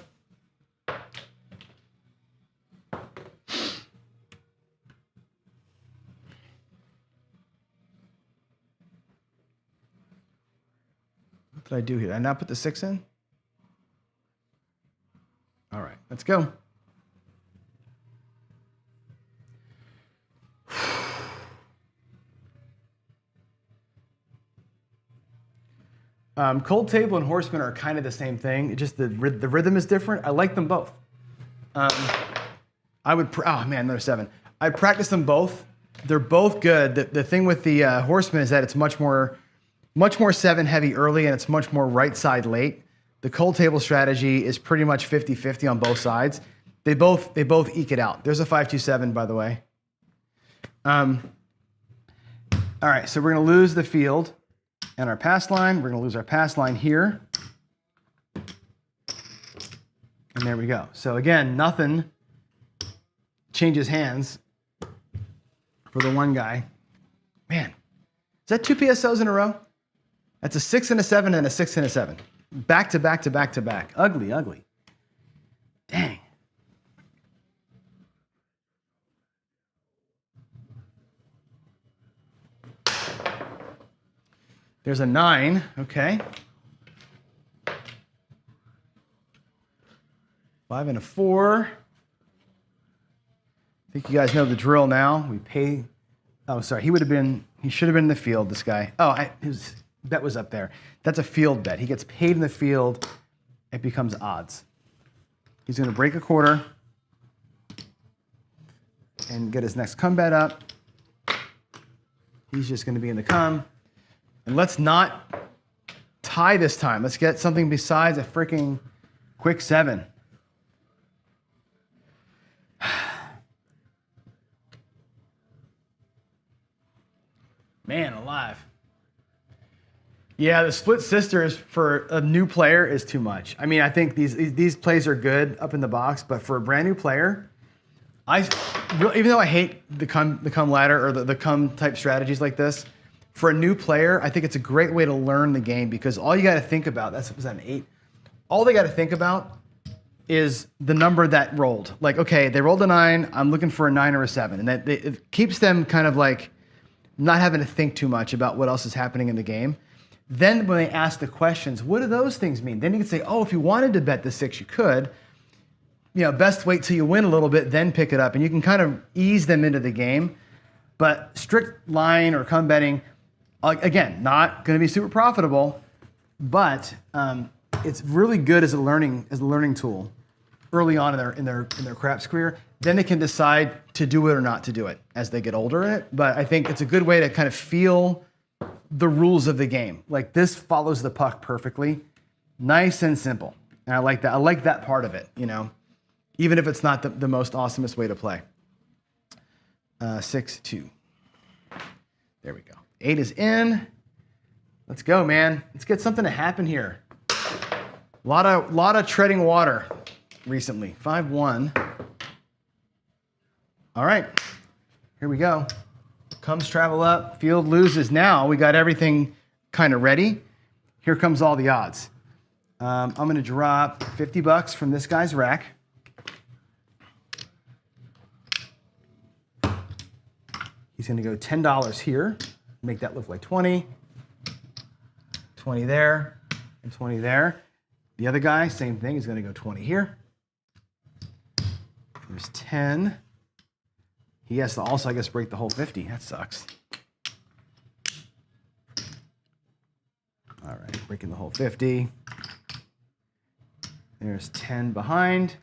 What did I do here? Did I not put the 6 in? All right, let's go. Cold table and horseman are kind of the same thing. It just the rhythm is different. I like them both. Oh man, another 7. I'd practice them both. They're both good. The thing with the horseman is that it's much more 7 heavy early and it's much more right side late. The cold table strategy is pretty much 50-50 on both sides. They both eke it out. There's a 5-2-7, by the way. All right, so we're gonna lose the field and our pass line. We're gonna lose our pass line here. And there we go. So again, nothing changes hands for the one guy. Man, is that 2 PSOs in a row? That's a 6 and a 7 and a 6 and a 7. Back to back to back to back. Ugly, ugly. Dang. There's a 9, okay. 5 and a 4. I think you guys know the drill now. We pay. Oh, sorry. He should have been in the field, this guy. Oh, his bet was up there. That's a field bet. He gets paid in the field. It becomes odds. He's going to break a quarter and get his next come bet up. He's just going to be in the come. And let's not tie this time. Let's get something besides a freaking quick 7. Man alive. Yeah, the split sisters for a new player is too much. I mean, I think these plays are good up in the box, but for a brand new player, even though I hate the come ladder or the come type strategies like this, for a new player, I think it's a great way to learn the game because all you got to think about, was that an 8? All they got to think about is the number that rolled. Like, okay, they rolled a 9, I'm looking for a 9 or a 7. And it keeps them kind of like not having to think too much about what else is happening in the game. Then when they ask the questions, what do those things mean? Then you can say, oh, if you wanted to bet the 6, you could. Best wait till you win a little bit, then pick it up. And you can kind of ease them into the game. But strict line or come betting, again, not going to be super profitable, but it's really good as a learning tool early on in their craps career. Then they can decide to do it or not to do it as they get older in it. But I think it's a good way to kind of feel the rules of the game. Like this follows the puck perfectly, nice and simple. And I like that. I like that part of it. Even if it's not the most awesomest way to play. 6-2. There we go. 8 is in. Let's go, man. Let's get something to happen here. A lot of treading water recently. 5-1. All right. Here we go. Comes travel up. Field loses. Now we got everything kind of ready. Here comes all the odds. I'm going to drop $50 from this guy's rack. He's going to go $10 here. Make that look like 20. 20 there, and 20 there. The other guy, same thing, is going to go 20 here. There's 10. He has to also, I guess, break the whole 50. That sucks. All right, breaking the whole 50. There's 10 behind.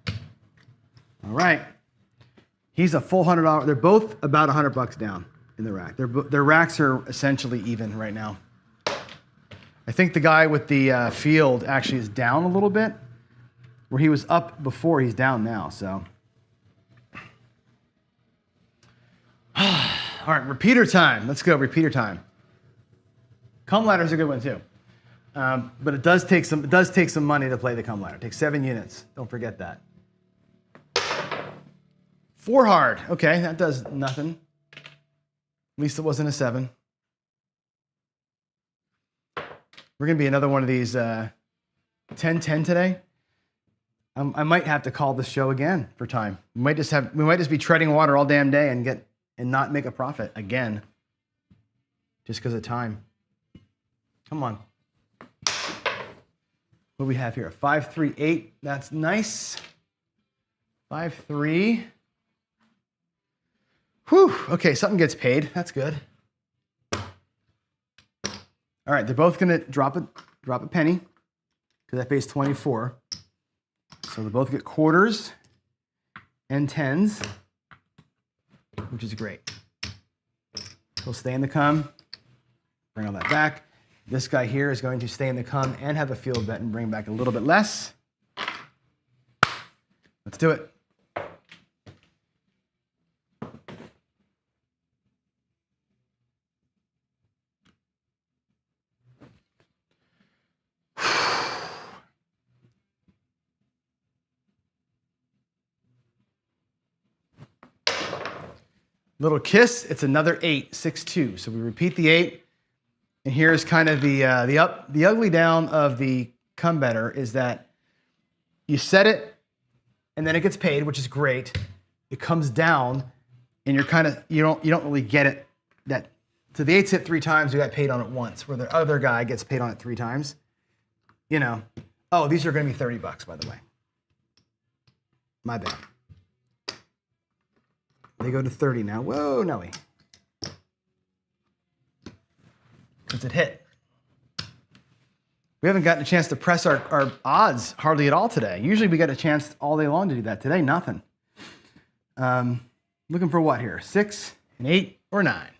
All right. He's a full $100. They're both about $100 down in the rack. Their racks are essentially even right now. I think the guy with the field actually is down a little bit. Where he was up before, he's down now, so. All right, repeater time. Let's go, repeater time. Come ladder's a good one too. But it does take some money to play the come ladder. It takes 7 units. Don't forget that. 4 hard. Okay, that does nothing. At least it wasn't a 7. We're going to be another one of these 10-10 today. I might have to call this show again for time. We might just be treading water all damn day and not make a profit again. Just because of time. Come on. What do we have here? 5-3-8. That's nice. 5-3. Whew. Okay, something gets paid. That's good. All right, they're both gonna drop a penny because that pays 24. So they both get quarters and tens, which is great. He'll stay in the come, bring all that back. This guy here is going to stay in the come and have a field bet and bring back a little bit less. Let's do it. Little kiss, it's another 8, 6-2. So we repeat the 8. And here's kind of the ugly down of the come better is that you set it and then it gets paid, which is great. It comes down and you're kind of, you don't really get it. So the 8's hit 3 times, you got paid on it once, where the other guy gets paid on it 3 times. You know, oh, these are gonna be $30, by the way. My bad. They go to 30 now. Whoa, Nelly. Because it hit. We haven't gotten a chance to press our odds hardly at all today. Usually we get a chance all day long to do that. Today, nothing. Looking for what here? 6, an 8, or 9?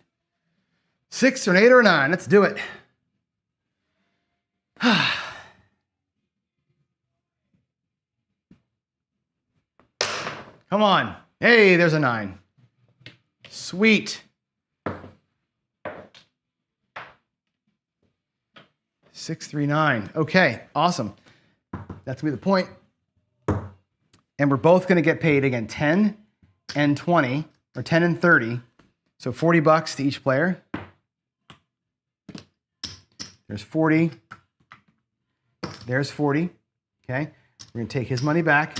6, or an 8, or a 9. Let's do it. Come on. Hey, there's a 9. Sweet. 6, 3, 9. Okay, awesome. That's gonna be the point. And we're both gonna get paid again, 10 and 20, or 10 and 30. So $40 to each player. There's 40. There's 40. Okay, we're gonna take his money back.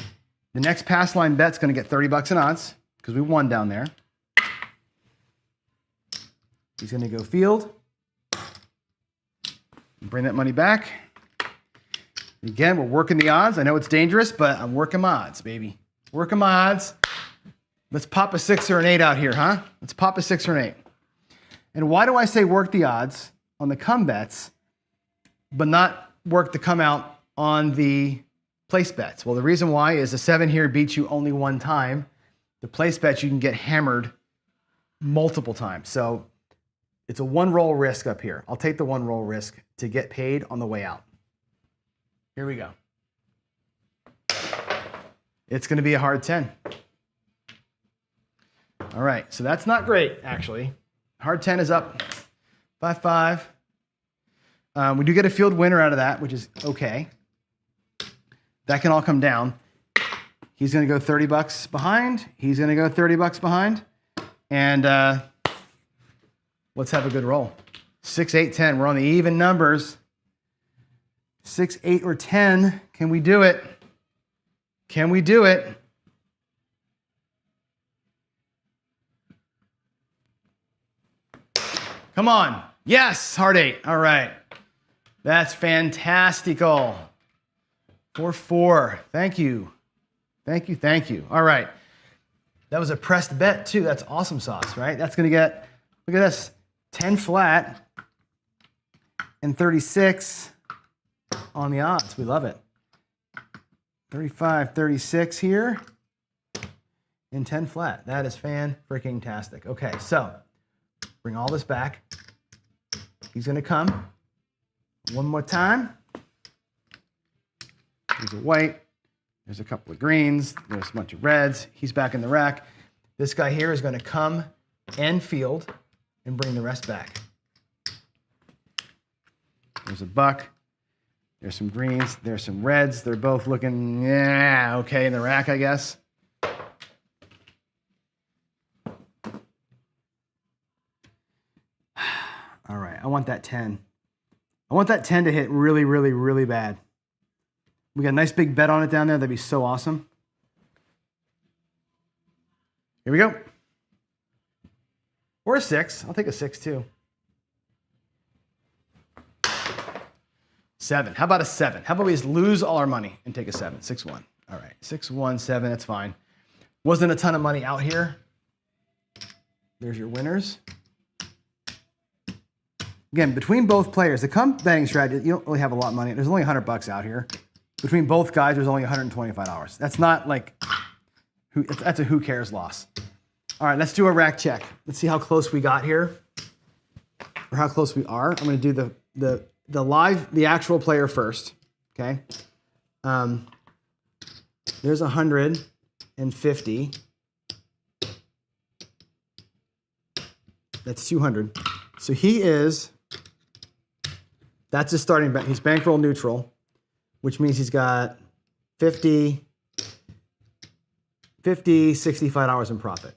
The next pass line bet's gonna get $30 in odds because we won down there. He's gonna go field. Bring that money back. Again, we're working the odds. I know it's dangerous, but I'm working my odds, baby. Working my odds. Let's pop a 6 or an 8 out here, huh? Let's pop a 6 or an 8. And why do I say work the odds on the come bets, but not work the come out on the place bets? Well, the reason why is the 7 here beats you only 1 time. The place bets, you can get hammered multiple times. So it's a 1 roll risk up here. I'll take the 1 roll risk to get paid on the way out. Here we go. It's going to be a hard 10. All right, so that's not great, actually. Hard 10 is up by 5. We do get a field winner out of that, which is okay. That can all come down. He's going to go $30 behind. He's going to go $30 behind. And let's have a good roll. 6, 8, 10. We're on the even numbers. 6, 8, or 10. Can we do it? Can we do it? Come on. Yes, hard 8. All right. That's fantastical. 4, 4. Thank you. Thank you, thank you. All right. That was a pressed bet, too. That's awesome sauce, right? That's going to get, look at this, 10 flat and 36 on the odds. We love it. 35, 36 here and 10 flat. That is fan-freaking-tastic. Okay, so bring all this back. He's going to come one more time. There's a white. There's a couple of greens. There's a bunch of reds. He's back in the rack. This guy here is going to come and field and bring the rest back. There's a buck. There's some greens. There's some reds. They're both looking, yeah, okay in the rack, I guess. All right, I want that 10. I want that 10 to hit really, really, really bad. We got a nice big bet on it down there. That'd be so awesome. Here we go. Or a 6. I'll take a 6 too. 7. How about a 7? How about we just lose all our money and take a 7? 6, 1. All right. 6, 1, 7. That's fine. Wasn't a ton of money out here. There's your winners. Again, between both players, the come betting strategy, you don't really have a lot of money. There's only $100 out here. Between both guys, there's only $125. That's not like, that's a who cares loss. All right, let's do a rack check. Let's see how close we got here, or how close we are. I'm gonna do the actual player first, okay? There's 150. That's 200. So that's his starting bet. He's bankroll neutral, which means he's got $50, $65 in profit.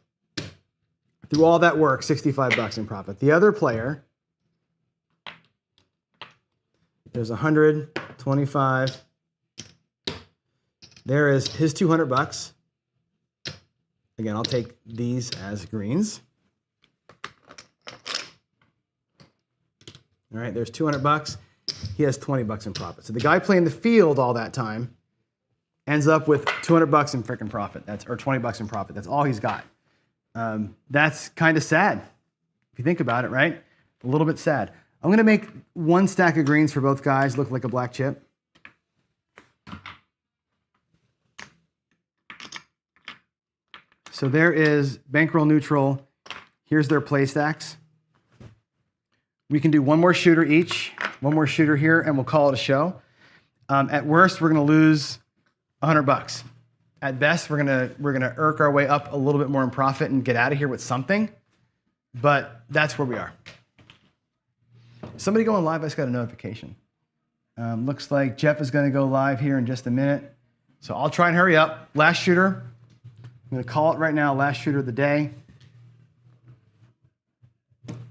Through all that work, $65 in profit. The other player, there's 125. There is his $200. Again, I'll take these as greens. All right, there's $200. He has $20 in profit. So the guy playing the field all that time ends up with $200 in freaking profit. Or $20 in profit. That's all he's got. That's kind of sad if you think about it, right? A little bit sad. I'm going to make one stack of greens for both guys look like a black chip. So there is bankroll neutral. Here's their play stacks. We can do one more shooter each, one more shooter here, and we'll call it a show. At worst, we're going to lose $100. At best, we're gonna irk our way up a little bit more in profit and get out of here with something. But that's where we are. Somebody going live? I just got a notification. Looks like Jeff is going to go live here in just a minute. So I'll try and hurry up. Last shooter. I'm going to call it right now. Last shooter of the day.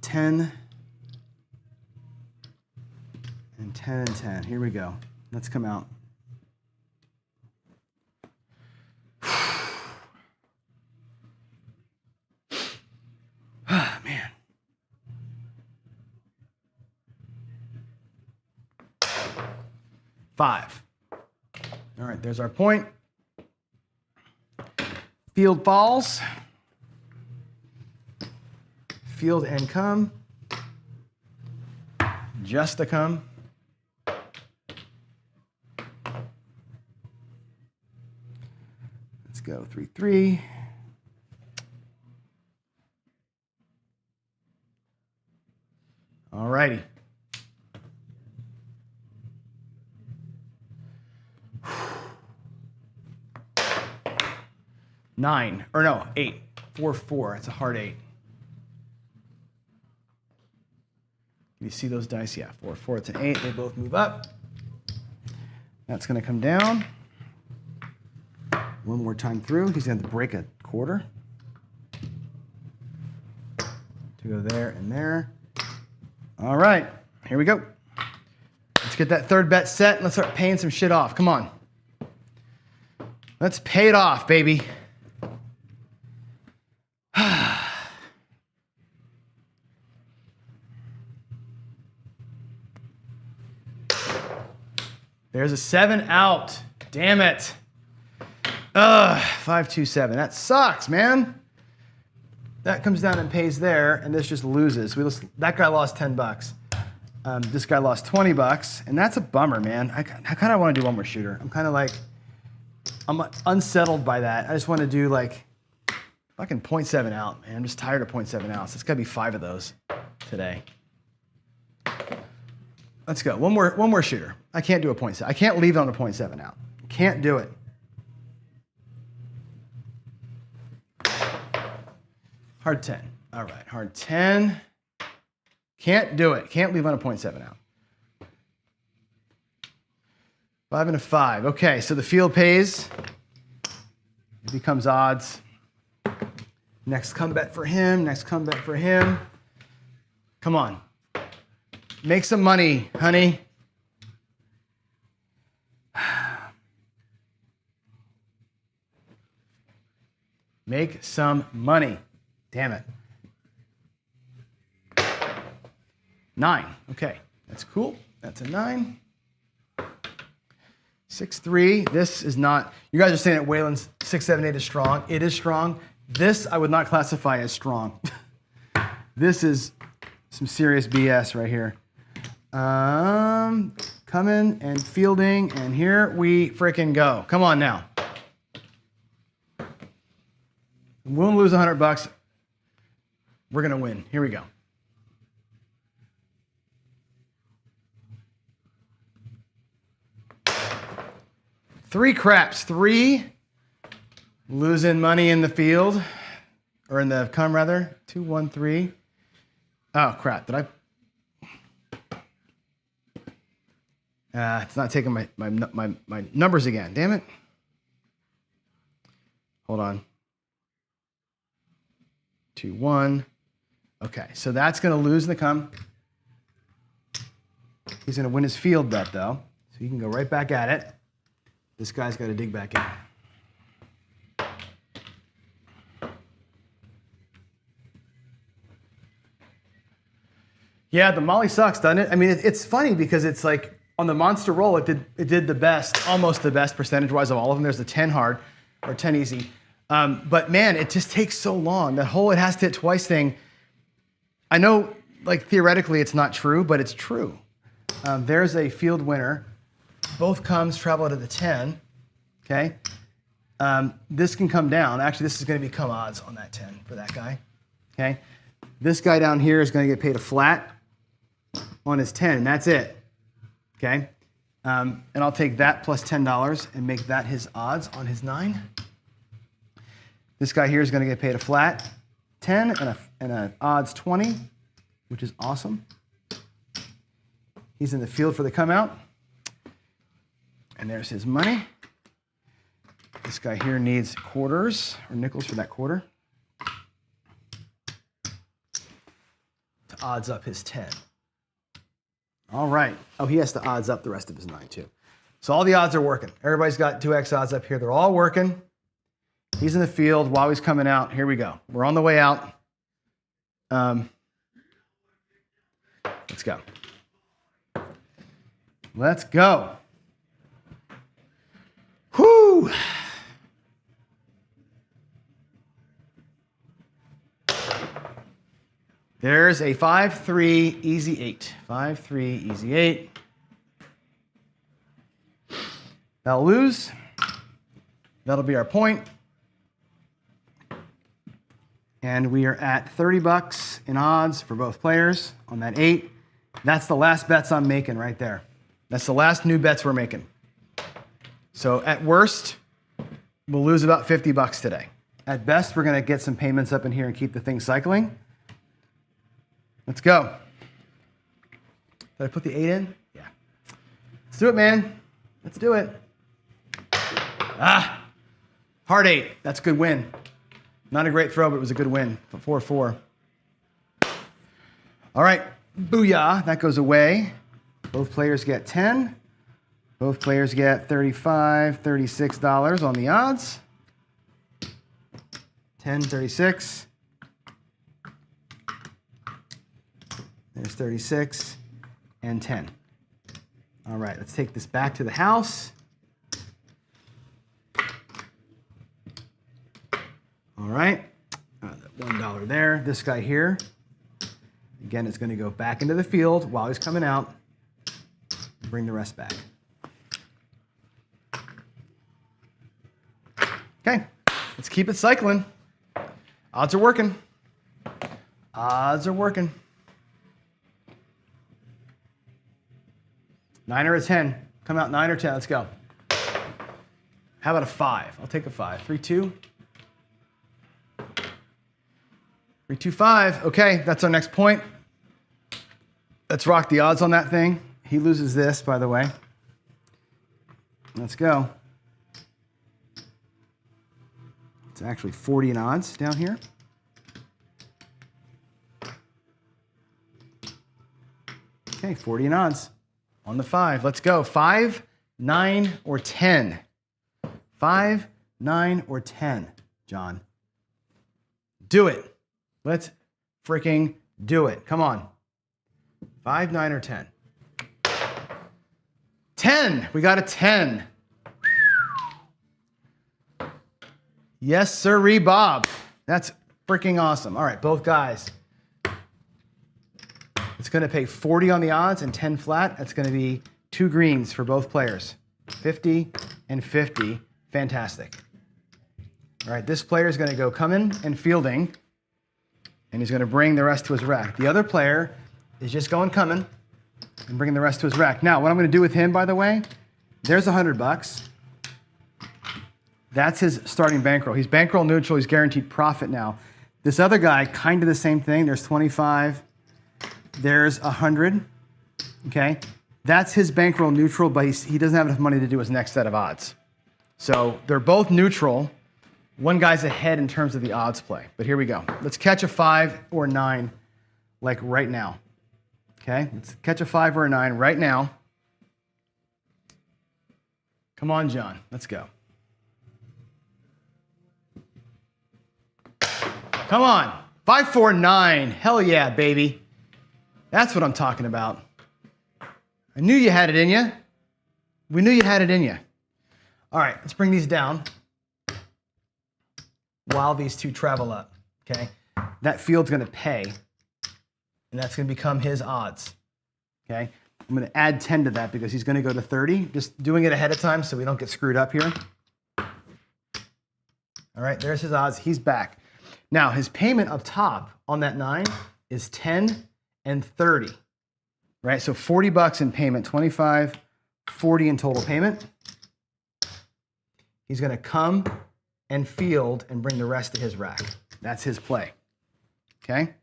10 and 10 and 10. Here we go. Let's come out. Ah, man. Five. All right, there's our point. Field falls. Field and come. Just a come. Let's go 3-3. All righty. Nine, or no, 8. 4-4. It's a hard 8. You see those dice? Yeah, 4-4. It's an 8. They both move up. That's going to come down. One more time through. He's going to break a quarter to go there and there. All right, here we go. Let's get that third bet set and let's start paying some shit off. Come on. Let's pay it off, baby. There's a 7 out. Damn it. 5-2-7. That sucks, man. That comes down and pays there, and this just loses. That guy lost $10. This guy lost $20, and that's a bummer, man. I kind of want to do one more shooter. I'm unsettled by that. I just want to do like fucking 0.7 out, man. I'm just tired of 0.7 outs. It's got to be 5 of those today. Let's go. One more shooter. I can't do a 0.7. I can't leave it on a 0.7 out. Can't do it. Hard 10. All right, hard 10. Can't do it. Can't leave on a 0.7 out. 5 and a 5. Okay, so the field pays. It becomes odds. Next come bet for him. Next come bet for him. Come on. Make some money, honey. Make some money. Damn it. 9. Okay, that's cool. That's a 9. 6-3. This is not. You guys are saying that Wayland's 6-7-8 is strong. It is strong. This I would not classify as strong. This is some serious BS right here. Coming and fielding, and here we freaking go. Come on now. We'll lose $100. We're gonna win. Here we go. Three craps, three. Losing money in the field, or in the come rather. 2, 1, 3. Oh crap! Did I? It's not taking my numbers again. Damn it! Hold on. 2, 1. Okay, so that's going to lose in the come. He's going to win his field bet though, so he can go right back at it. This guy's got to dig back in. Yeah, the Molly sucks, doesn't it? I mean, it's funny because it's like on the monster roll, it did the best, almost the best percentage-wise of all of them. There's the 10 hard or 10 easy. But man, it just takes so long. That whole it has to hit twice thing. I know, like theoretically, it's not true, but it's true. There's a field winner. Both comes travel to the 10. Okay. This can come down. Actually, this is going to become odds on that 10 for that guy. Okay. This guy down here is going to get paid a flat on his 10, and that's it. Okay. And I'll take that plus $10 and make that his odds on his 9. This guy here is going to get paid a flat 10 and an odds 20, which is awesome. He's in the field for the come out. And there's his money. This guy here needs quarters or nickels for that quarter to odds up his 10. All right. Oh, he has to odds up the rest of his 9 too. So all the odds are working. Everybody's got 2x odds up here. They're all working. He's in the field while he's coming out. Here we go. We're on the way out. Let's go. Let's go. Whoo! There's a 5-3 easy 8. 5-3 easy 8. That'll lose. That'll be our point. And we are at $30 in odds for both players on that 8. That's the last bets I'm making right there. That's the last new bets we're making. So at worst, we'll lose about $50 today. At best, we're going to get some payments up in here and keep the thing cycling. Let's go. Did I put the 8 in? Yeah. Let's do it, man. Let's do it. Ah, hard 8. That's a good win. Not a great throw, but it was a good win. 4-4. All right, booyah. That goes away. Both players get 10. Both players get $35, $36 on the odds. 10, 36. There's 36 and 10. All right, let's take this back to the house. All right, that $1 there. This guy here, again, is going to go back into the field while he's coming out. Bring the rest back. Okay, let's keep it cycling. Odds are working. Odds are working. 9 or a 10. Come out 9 or 10. Let's go. How about a 5? I'll take a 5. 3-2. 3-2-5. Okay, that's our next point. Let's rock the odds on that thing. He loses this, by the way. Let's go. It's actually 40 in odds down here. Okay, 40 in odds on the 5. Let's go. 5, 9, or 10. 5, 9, or 10, John. Do it. Let's freaking do it. Come on. 5, 9, or 10. 10. We got a 10. Yes, sirree, Bob. That's freaking awesome. All right, both guys. It's going to pay 40 on the odds and 10 flat. That's going to be 2 greens for both players. 50 and 50. Fantastic. All right, this player is going to go coming and fielding, and he's going to bring the rest to his rack. The other player is just going coming and bringing the rest to his rack. Now, what I'm going to do with him, by the way, there's $100. That's his starting bankroll. He's bankroll neutral. He's guaranteed profit now. This other guy, kind of the same thing. There's 25. There's 100. Okay? That's his bankroll neutral, but he doesn't have enough money to do his next set of odds. So they're both neutral. One guy's ahead in terms of the odds play. But here we go. Let's catch a 5 or 9, like right now. Okay? Let's catch a 5 or a 9 right now. Come on, John. Let's go. Come on. 5, 4, 9. Hell yeah, baby. That's what I'm talking about. I knew you had it in you. We knew you had it in you. All right, let's bring these down while these two travel up, okay? That field's going to pay, and that's going to become his odds, okay? I'm going to add 10 to that because he's going to go to 30. Just doing it ahead of time so we don't get screwed up here. All right, there's his odds. He's back. Now, his payment up top on that 9 is 10 and 30, right? So $40 in payment, 25, 40 in total payment. He's going to come and field and bring the rest to his rack. That's his play, okay?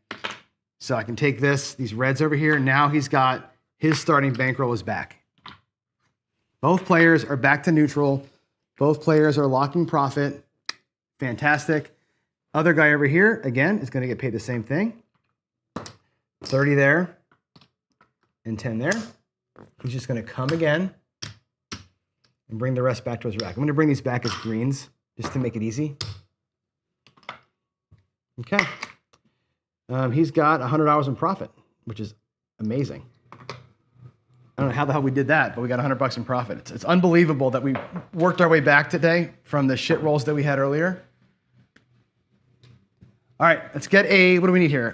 So I can take these reds over here. Now he's got his starting bankroll is back. Both players are back to neutral. Both players are locking profit. Fantastic. Other guy over here, again, is going to get paid the same thing. 30 there and 10 there. He's just going to come again and bring the rest back to his rack. I'm going to bring these back as greens just to make it easy. Okay. He's got $100 in profit, which is amazing. I don't know how the hell we did that, but we got $100 in profit. It's unbelievable that we worked our way back today from the shit rolls that we had earlier. All right, let's get what do we need here?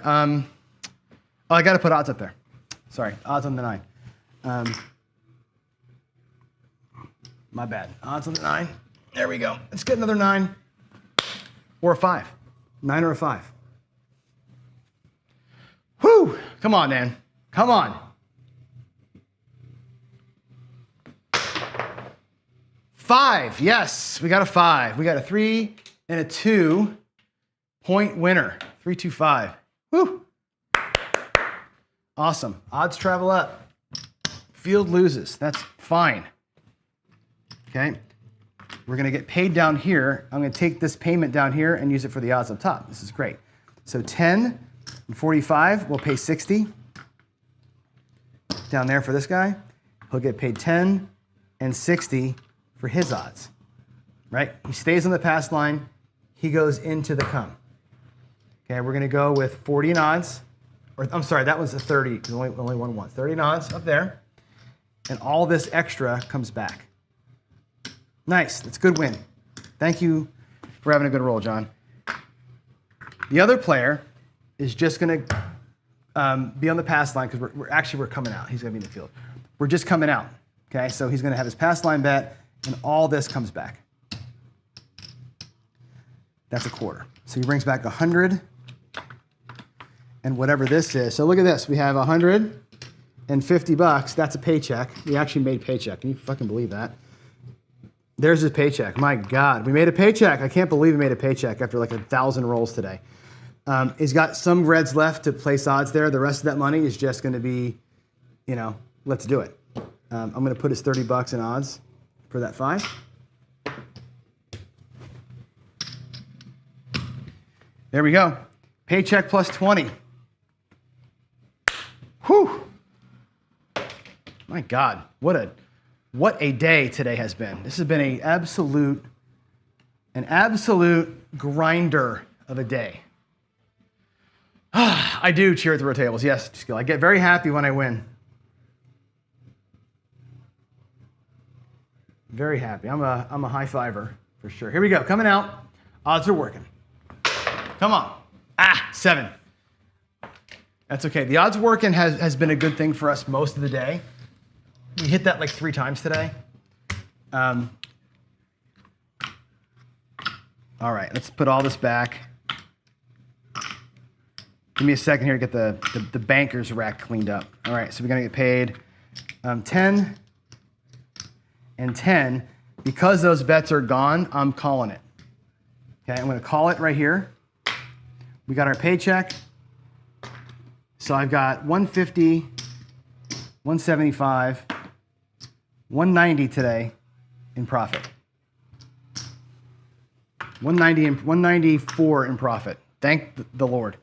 Oh, I got to put odds up there. Sorry, odds on the 9. My bad. Odds on the 9. There we go. Let's get another 9 or a 5. 9 or a 5. Whew! Come on, man. Come on. 5. Yes, we got a 5. We got a 3 and a 2 point winner. 325. Whew. Awesome. Odds travel up. Field loses. That's fine. Okay. We're going to get paid down here. I'm going to take this payment down here and use it for the odds up top. This is great. So 10 and 45 will pay 60 down there for this guy. He'll get paid 10 and 60 for his odds, right? He stays on the pass line. He goes into the come. Okay, we're going to go with 40 in odds. Or, I'm sorry, that was a 30 because only one won. 30 in odds up there. And all this extra comes back. Nice. That's a good win. Thank you for having a good roll, John. The other player is just going to be on the pass line because we're coming out. He's going to be in the field. We're just coming out. Okay, so he's going to have his pass line bet, and all this comes back. That's a quarter. So he brings back 100 and whatever this is. So look at this. We have $150. That's a paycheck. We actually made paycheck. Can you fucking believe that? There's his paycheck. My God, we made a paycheck. I can't believe we made a paycheck after like 1,000 rolls today. He's got some reds left to place odds there. The rest of that money is just going to be, let's do it. I'm going to put his $30 in odds for that 5. There we go. Paycheck plus 20. Whew. My God, what a day today has been. This has been an absolute grinder of a day. I do cheer at the row tables. Yes, skill. I get very happy when I win. Very happy. I'm a high fiver for sure. Here we go. Coming out. Odds are working. Come on. 7. That's okay. The odds working has been a good thing for us most of the day. We hit that like 3 times today. All right, let's put all this back. Give me a second here to get the banker's rack cleaned up. All right, so we're gonna get paid 10 and 10. Because those bets are gone, I'm calling it. Okay, I'm gonna call it right here. We got our paycheck. So I've got 150, 175, 190 today in profit. 190 and 194 in profit. Thank the Lord.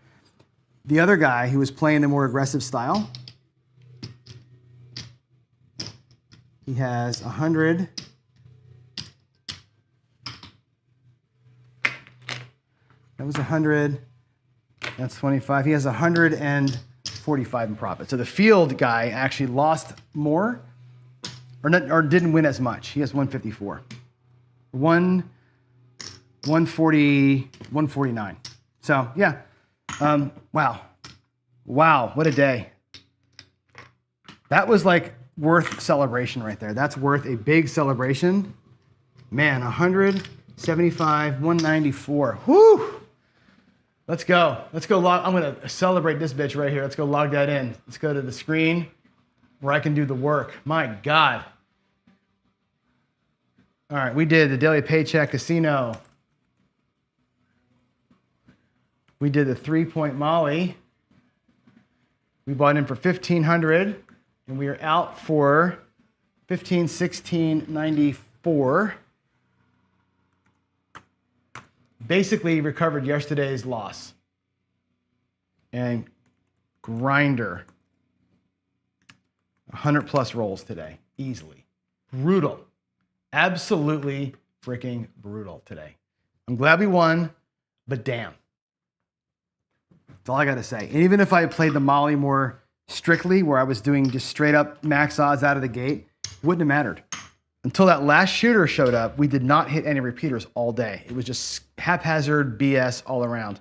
The other guy who was playing the more aggressive style, he has 100. That was 100. That's 25. He has 145 in profit. So the field guy actually lost more, or didn't win as much. He has 154. 140, 149. So yeah. Wow, what a day. That was like worth celebration right there. That's worth a big celebration. Man, 175, 194. Whoo! Let's go. Let's go log. I'm gonna celebrate this bitch right here. Let's go log that in. Let's go to the screen where I can do the work. My God. All right, we did the daily paycheck casino. We did the 3-point Molly. We bought in for 1,500, and we are out for 1516.94. Basically recovered yesterday's loss. And grinder. 100 plus rolls today, easily. Brutal. Absolutely freaking brutal today. I'm glad we won, but damn. That's all I got to say. And even if I had played the Molly more strictly, where I was doing just straight up max odds out of the gate, wouldn't have mattered. Until that last shooter showed up, we did not hit any repeaters all day. It was just haphazard BS all around.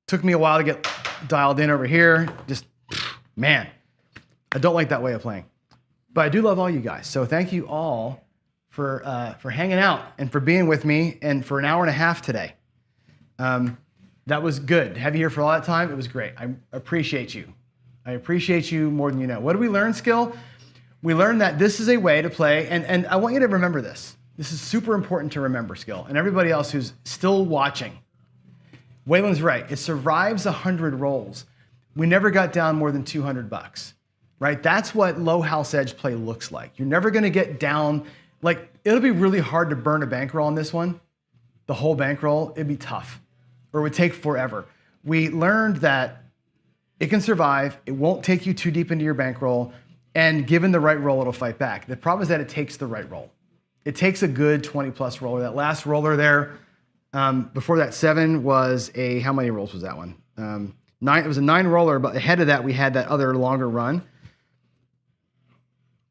Took me a while to get dialed in over here. Just, man, I don't like that way of playing. But I do love all you guys. So thank you all for hanging out and for being with me and for an hour and a half today. That was good. To have you here for all that time, it was great. I appreciate you. I appreciate you more than you know. What did we learn, Skill? We learned that this is a way to play, and I want you to remember this. This is super important to remember, Skill, and everybody else who's still watching. Waylon's right. It survives 100 rolls. We never got down more than $200, right? That's what low house edge play looks like. You're never going to get down. Like, it'll be really hard to burn a bankroll on this one. The whole bankroll, it'd be tough, or it would take forever. We learned that it can survive. It won't take you too deep into your bankroll. And given the right roll, it'll fight back. The problem is that it takes the right roll. It takes a good 20 plus roller. That last roller there, before that 7 was a, how many rolls was that one? 9, it was a 9 roller, but ahead of that, we had that other longer run.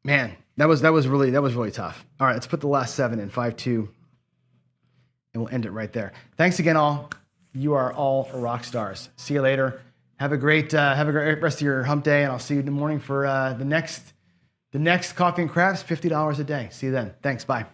Man, that was really tough. All right, let's put the last 7 in, 5-2, and we'll end it right there. Thanks again, all. You are all rock stars. See you later. Have a great rest of your hump day, and I'll see you in the morning for the next Coffee and Crafts, $50 a day. See you then. Thanks. Bye.